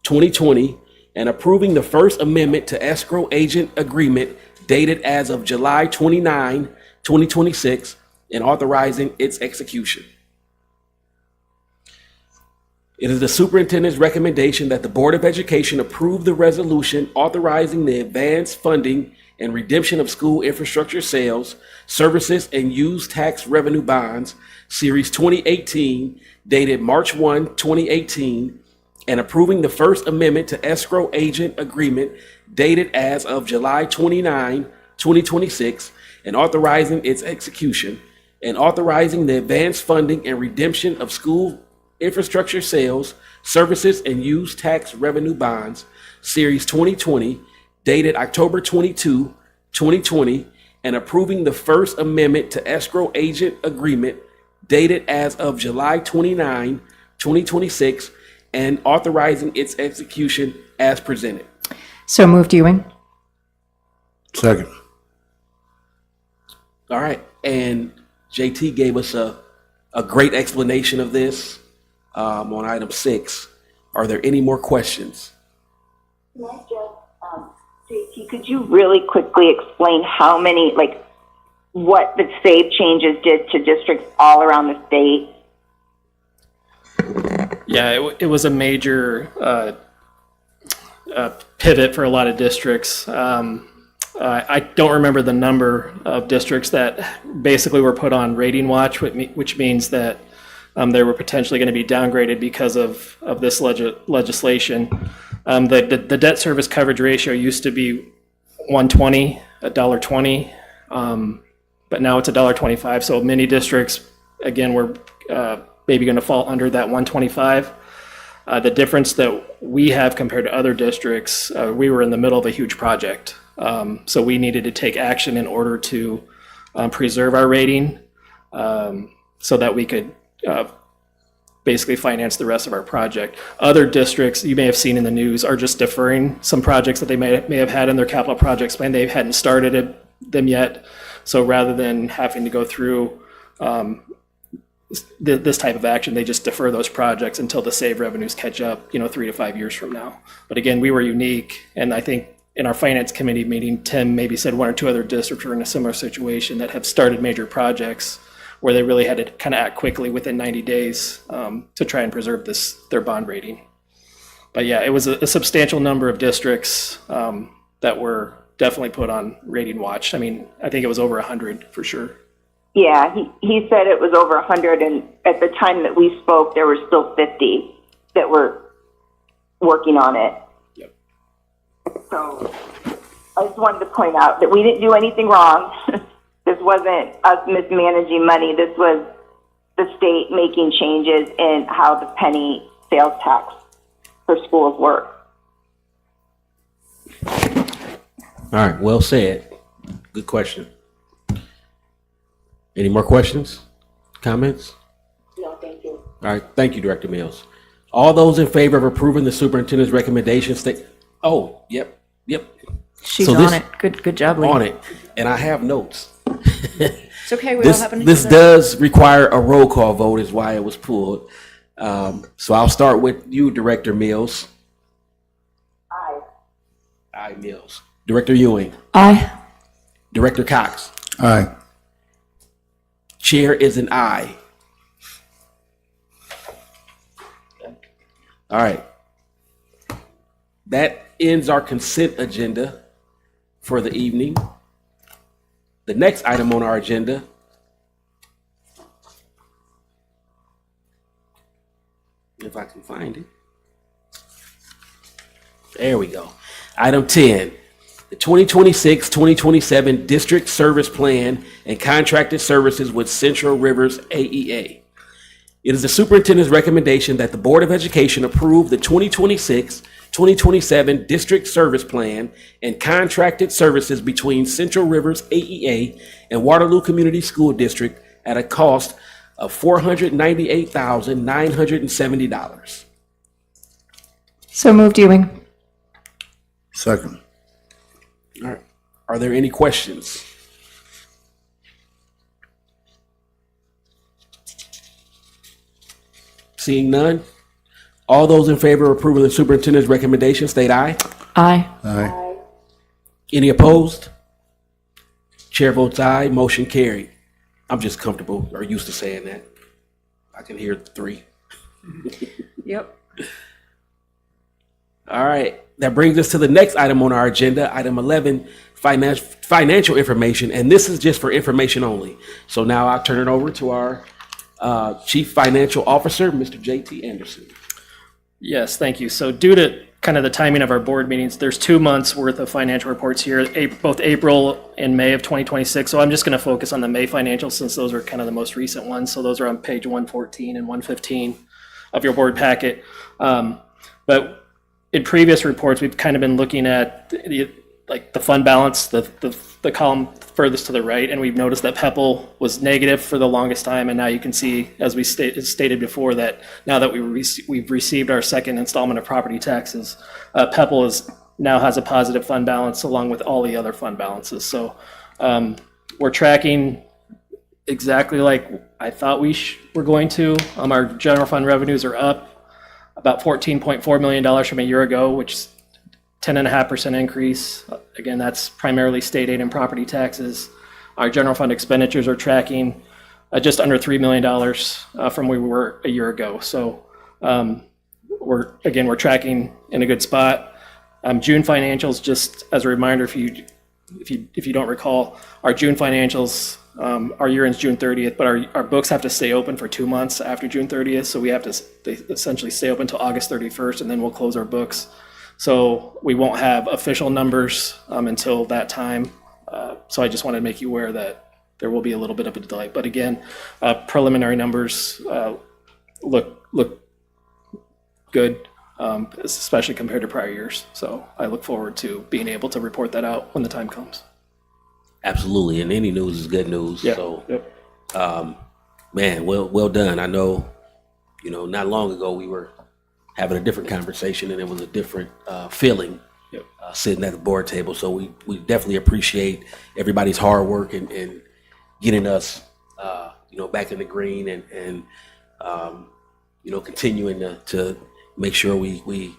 2020, and approving the First Amendment to escrow agent agreement dated as of July 29, 2026, and authorizing its execution. It is the superintendent's recommendation that the Board of Education approve the resolution authorizing the advance funding and redemption of school infrastructure sales, services, and use tax revenue bonds, Series 2018, dated March 1, 2018, and approving the First Amendment to escrow agent agreement dated as of July 29, 2026, and authorizing its execution, and authorizing the advance funding and redemption of school infrastructure sales, services, and use tax revenue bonds, Series 2020, dated October 22, 2020, and approving the First Amendment to escrow agent agreement dated as of July 29, 2026, and authorizing its execution as presented. So moved, Ewing. Second. All right, and JT gave us a great explanation of this on item 6. Are there any more questions? Can I just, JT, could you really quickly explain how many, what the SAVE changes did to districts all around the state? Yeah, it was a major pivot for a lot of districts. I don't remember the number of districts that basically were put on rating watch, which means that they were potentially going to be downgraded because of this legislation. The debt service coverage ratio used to be 120, $1.20, but now it's $1.25. So many districts, again, were maybe going to fall under that 125. The difference that we have compared to other districts, we were in the middle of a huge project. So we needed to take action in order to preserve our rating so that we could basically finance the rest of our project. Other districts, you may have seen in the news, are just deferring some projects that they may have had in their capital projects plan. They hadn't started them yet. So rather than having to go through this type of action, they just defer those projects until the SAVE revenues catch up, 3 to 5 years from now. But again, we were unique, and I think in our finance committee meeting, Tim maybe said 1 or 2 other districts were in a similar situation that have started major projects where they really had to kind of act quickly within 90 days to try and preserve their bond rating. But yeah, it was a substantial number of districts that were definitely put on rating watch. I mean, I think it was over 100 for sure. Yeah, he said it was over 100, and at the time that we spoke, there were still 50 that were working on it. Yep. So I just wanted to point out that we didn't do anything wrong. This wasn't us mismanaging money. This was the state making changes in how the penny sales tax for schools work. All right, well said. Good question. Any more questions? Comments? No, thank you. All right, thank you, Director Mills. All those in favor of approving the superintendent's recommendations, oh, yep. She's on it. Good job, Lee. On it, and I have notes. It's okay, we all happen to This do that. does require a roll call vote, is why it was pulled. So I'll start with you, Director Mills. Aye. Aye, Mills. Director Ewing. Aye. Director Cox. Aye. Chair is an aye. All right. That ends our consent agenda for the evening. The next item on our agenda if I can find it. There we go. Item 10, the 2026-2027 District Service Plan and Contracted Services with Central Rivers AEA. It is the superintendent's recommendation that the Board of Education approve the 2026-2027 District Service Plan and Contracted Services between Central Rivers AEA and Waterloo Community School District at a cost of $498,970. So moved, Ewing. Second. All right. Are there any questions? Seeing none, all those in favor of approving the superintendent's recommendation state aye. Aye. Aye. Any opposed? Chair votes aye, motion carried. I'm just comfortable or used to saying that. I can hear 3. Yep. All right, that brings us to the next item on our agenda, item 11, financial information, and this is just for information only. So now I'll turn it over to our Chief Financial Officer, Mr. J.T. Anderson. Yes, thank you. So due to kind of the timing of our board meetings, there's 2 months worth of financial reports here, both April and May of 2026. So I'm just going to focus on the May financials since those are kind of the most recent ones. So those are on page 114 and 115 of your board packet. But in previous reports, we've kind of been looking at the fund balance, the column furthest to the right, and we've noticed that PEPL was negative for the longest time, and now you can see, as we stated before, that now that we've received our second installment of property taxes, PEPL now has a positive fund balance along with all the other fund balances. So we're tracking exactly like I thought we were going to. Our general fund revenues are up about $14.4 million from a year ago, which is 10.5% increase. Again, that's primarily state aid and property taxes. Our general fund expenditures are tracking just under $3 million from where we were a year ago. So we're tracking in a good spot. June financials, just as a reminder, if you don't recall, our June financials, our year ends June 30th, but our books have to stay open for 2 months after June 30th. So we have to essentially stay open until August 31st, and then we'll close our books. So we won't have official numbers until that time. So I just wanted to make you aware that there will be a little bit of a delay. But again, preliminary numbers look good, especially compared to prior years. So I look forward to being able to report that out when the time comes. Absolutely, and any news is good news. Yeah. So, Yep. man, well done. I know, not long ago we were having a different conversation, and it was a different feeling sitting at the board table. So we definitely appreciate everybody's hard work and getting us, back in the green and continuing to make sure we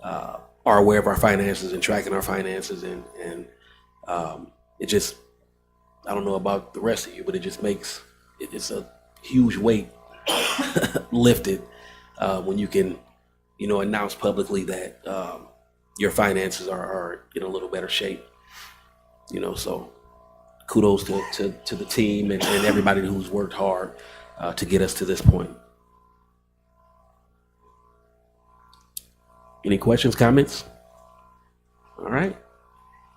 are aware of our finances and tracking our finances and it just, I don't know about the rest of you, but it just makes it's a huge weight lifted when you can, announce publicly that your finances are in a little better shape. So kudos to the team and everybody who's worked hard to get us to this point. Any questions, comments? All right.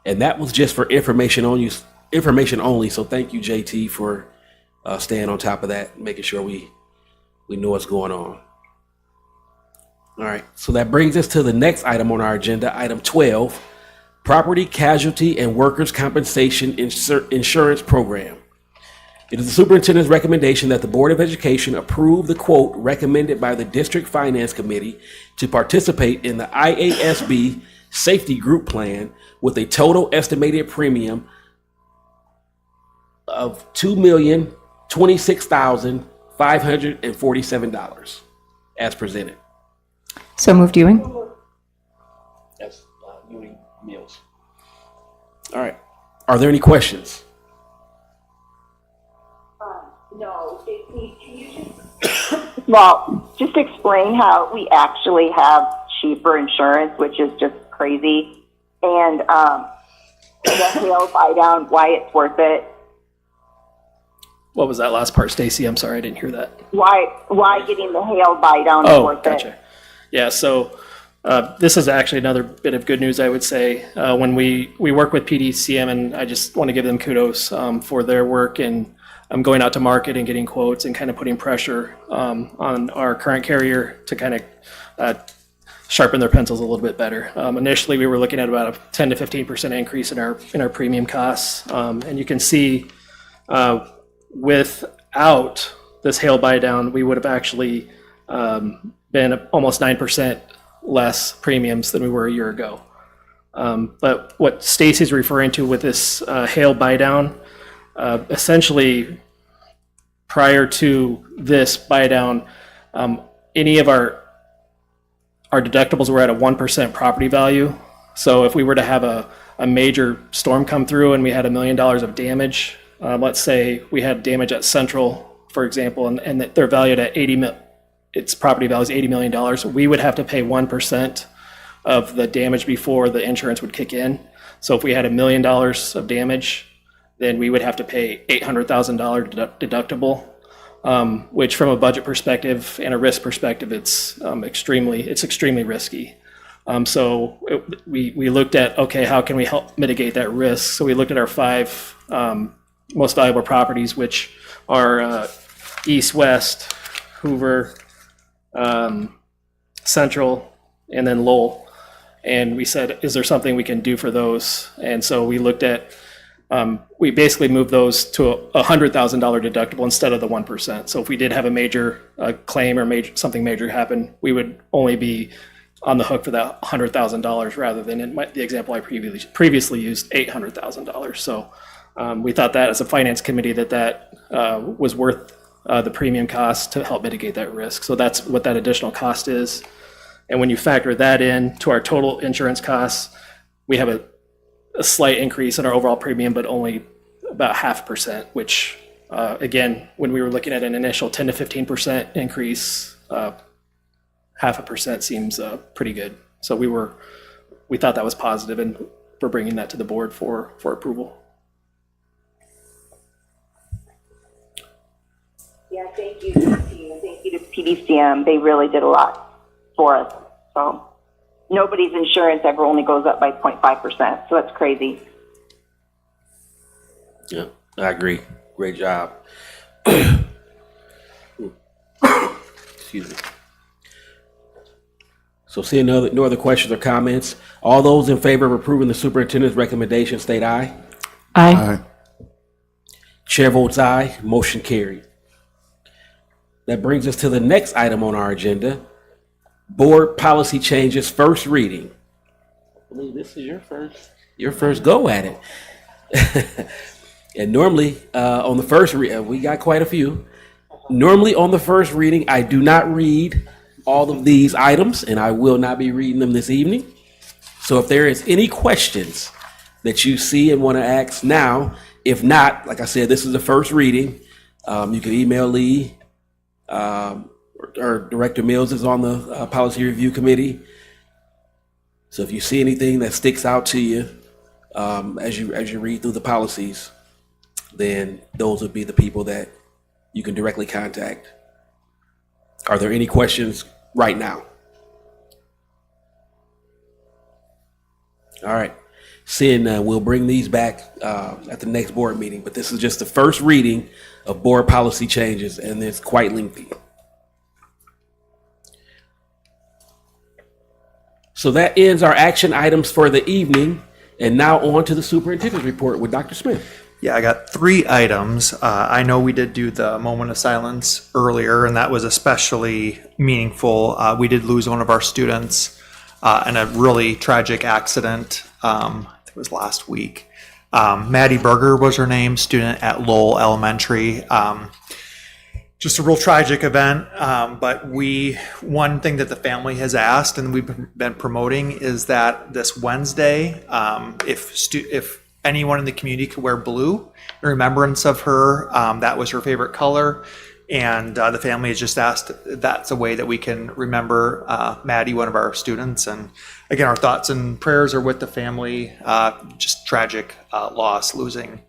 And that was just for information only. So thank you, JT, for staying on top of that, making sure we know what's going on. All right. So that brings us to the next item on our agenda, item 12, Property Casualty and Workers' Compensation Insurance Program. It is the superintendent's recommendation that the Board of Education approve the quote recommended by the District Finance Committee to participate in the IASB Safety Group Plan with a total estimated premium of $2,026,547 as presented. So moved, Ewing. That's Ewing Mills. All right. Are there any questions? No. Can you just explain how we actually have cheaper insurance, which is just crazy, and the hail buy down, why it's worth it. What was that last part, Stacy? I'm sorry, I didn't hear that. Why getting the hail buy down is worth it. Yeah, so this is actually another bit of good news, I would say. When we work with PDCM, and I just want to give them kudos for their work and going out to market and getting quotes and kind of putting pressure on our current carrier to kind of sharpen their pencils a little bit better. Initially, we were looking at about a 10 to 15% increase in our premium costs, and you can see without this hail buy down, we would have actually been almost 9% less premiums than we were a year ago. But what Stacy's referring to with this hail buy down, essentially prior to this buy down, any of our deductibles were at a 1% property value. So if we were to have a major storm come through and we had $1 million of damage, let's say we had damage at Central, for example, and they're valued at its property value is $80 million, we would have to pay 1% of the damage before the insurance would kick in. So if we had $1 million of damage, then we would have to pay $800,000 deductible, which from a budget perspective and a risk perspective, it's extremely risky. We looked at, okay, how can we help mitigate that risk? So we looked at our 5 most valuable properties, which are East, West, Hoover, Central, and then Lowell. And we said, is there something we can do for those? And so we looked at, we basically moved those to a $100,000 deductible instead of the 1%. So if we did have a major claim or something major happen, we would only be on the hook for that $100,000 rather than in the example I previously used, $800,000. So we thought that as a finance committee that was worth the premium cost to help mitigate that risk. So that's what that additional cost is. And when you factor that in to our total insurance costs, we have a slight increase in our overall premium, but only about 0.5%, which again, when we were looking at an initial 10 to 15% increase, 0.5% seems pretty good. So we're we thought that was positive, and we're bringing that to the board for approval. Yeah, thank you, team. Thank you to PDCM. They really did a lot for us. So nobody's insurance ever only goes up by 0.5%. So that's crazy. Yeah, I agree. Great job. Excuse me. So seeing no other questions or comments, all those in favor of approving the superintendent's recommendation state aye. Aye. Chair votes aye. Motion carried. That brings us to the next item on our agenda, board policy changes, first reading. I believe this is your first go at it. And normally on the first we got quite a few. Normally on the first reading, I do not read all of these items, and I will not be reading them this evening. So if there is any questions that you see and want to ask now, if not, like I said, this is the first reading. You can email Lee. Or Director Mills is on the policy review committee. So if you see anything that sticks out to you as you read through the policies, then those would be the people that you can directly contact. Are there any questions right now? All right. Seeing we'll bring these back at the next board meeting, but this is just the first reading of board policy changes, and it's quite lengthy. So that ends our action items for the evening, and now on to the superintendent's report with Dr. Smith. Yeah, I got 3 items. I know we did do the moment of silence earlier, and that was especially meaningful. We did lose one of our students in a really tragic accident. I think it was last week. Maddie Berger was her name, student at Lowell Elementary. Just a real tragic event, but one thing that the family has asked and we've been promoting is that this Wednesday, if anyone in the community could wear blue in remembrance of her, that was her favorite color, and the family has just asked that's a way that we can remember Maddie, one of our students. And again, our thoughts and prayers are with the family. Just tragic loss, losing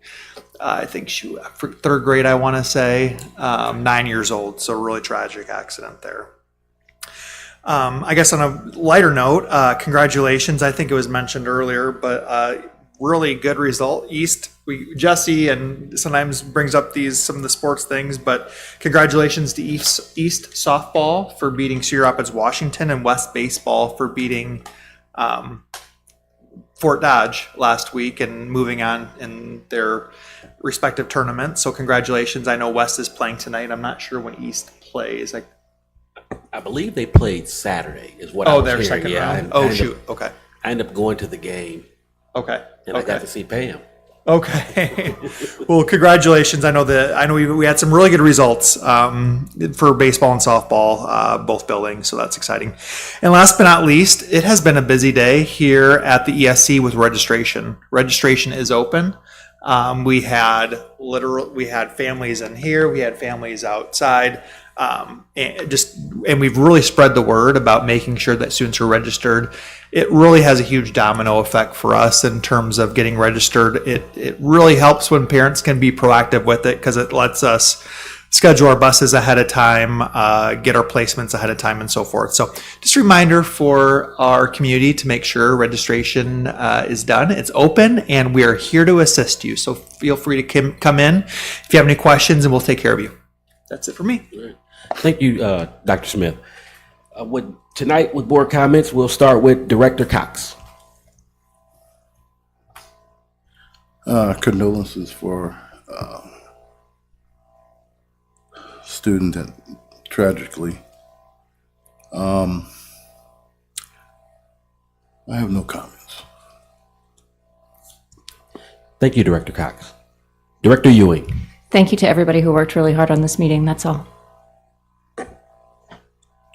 I think she for 3rd grade, I want to say, 9 years old. So really tragic accident there. I guess on a lighter note, congratulations. I think it was mentioned earlier, but really good result. Jesse and sometimes brings up some of the sports things, but congratulations to East softball for beating Cedar Rapids, Washington, and West baseball for beating Fort Dodge last week and moving on in their respective tournaments. So congratulations. I know West is playing tonight. I'm not sure when East plays. I believe they played Saturday is what I was their hearing. second round? Okay. I ended up going to the game. Okay. And I got to see Pam. Okay. Well, congratulations. I know we had some really good results for baseball and softball, both buildings, so that's exciting. And last but not least, it has been a busy day here at the ESC with registration. Registration is open. We had families in here, we had families outside. And we've really spread the word about making sure that students are registered. It really has a huge domino effect for us in terms of getting registered. It really helps when parents can be proactive with it because it lets us schedule our buses ahead of time, get our placements ahead of time, and so forth. So just a reminder for our community to make sure registration is done. It's open and we are here to assist you. So feel free to come in if you have any questions and we'll take care of you. That's it for me. Thank you, Dr. Smith. Tonight with board comments, we'll start with Director Cox. Condolences for student that tragically. I have no comments. Thank you, Director Cox. Director Ewing. Thank you to everybody who worked really hard on this meeting. That's all.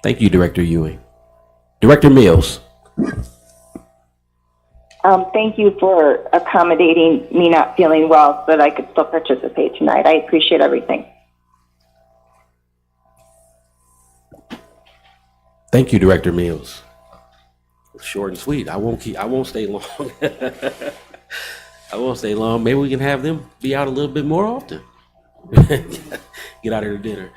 Thank you, Director Ewing. Director Mills. Thank you for accommodating me not feeling well so that I could still participate tonight. I appreciate everything. Thank you, Director Mills. Short and sweet. I won't stay long. I won't stay long. Maybe we can have them be out a little bit more often. Get out of here to dinner.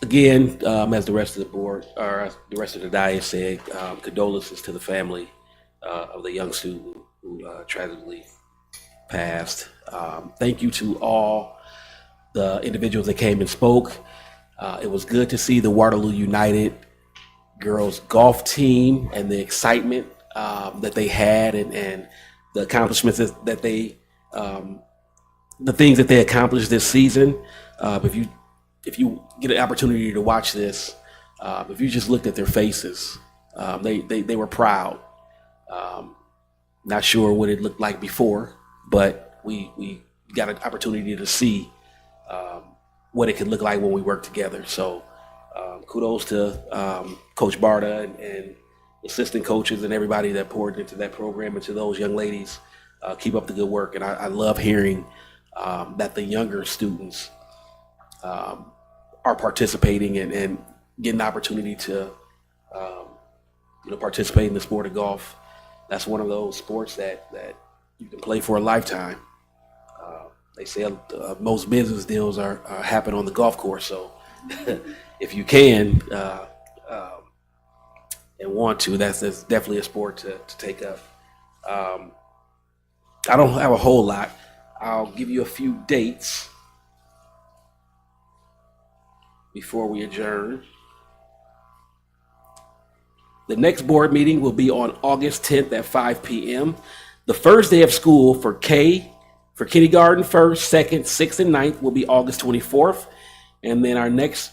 Again, as the rest of the board, or as the rest of the dais said, condolences to the family of the young student who tragically passed. Thank you to all the individuals that came and spoke. It was good to see the Waterloo United girls golf team and the excitement that they had, and the accomplishments that they, the things that they accomplished this season. If you get an opportunity to watch this, if you just looked at their faces, they were proud. Not sure what it looked like before, but we got an opportunity to see what it could look like when we work together. So kudos to Coach Barta and assistant coaches and everybody that poured into that program, and to those young ladies. Keep up the good work. And I love hearing that the younger students are participating and getting the opportunity to participate in the sport of golf. That's one of those sports that you can play for a lifetime. They say most business deals are happen on the golf course. So if you can and want to, that's definitely a sport to take up. I don't have a whole lot. I'll give you a few dates before we adjourn. The next board meeting will be on August 10th at 5 p.m. The first day of school for kindergarten, 1st, 2nd, 6th, and 9th will be August 24th. And then our next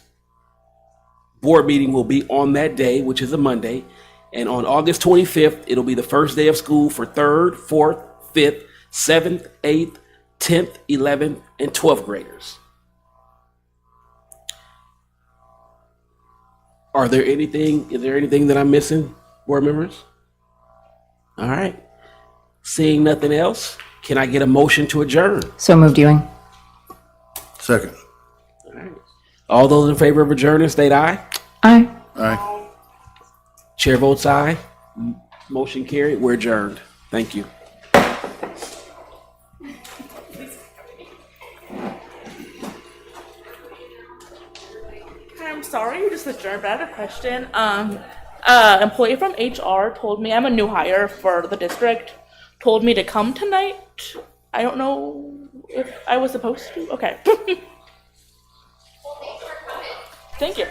board meeting will be on that day, which is a Monday. And on August 25th, it'll be the first day of school for 3rd, 4th, 5th, 7th, 8th, 10th, 11th, and 12th graders. Is there anything that I'm missing, board members? All right. Seeing nothing else, can I get a motion to adjourn? So moved, Ewing. Second. All right. All those in favor of adjourning, state aye. Aye. Aye. Chair votes aye. Motion carried. We're adjourned. Thank you. I'm sorry you just adjourned, but I have a question. Employee from HR told me, I'm a new hire for the district, told me to come tonight. I don't know if I was supposed to. Okay. Thank you.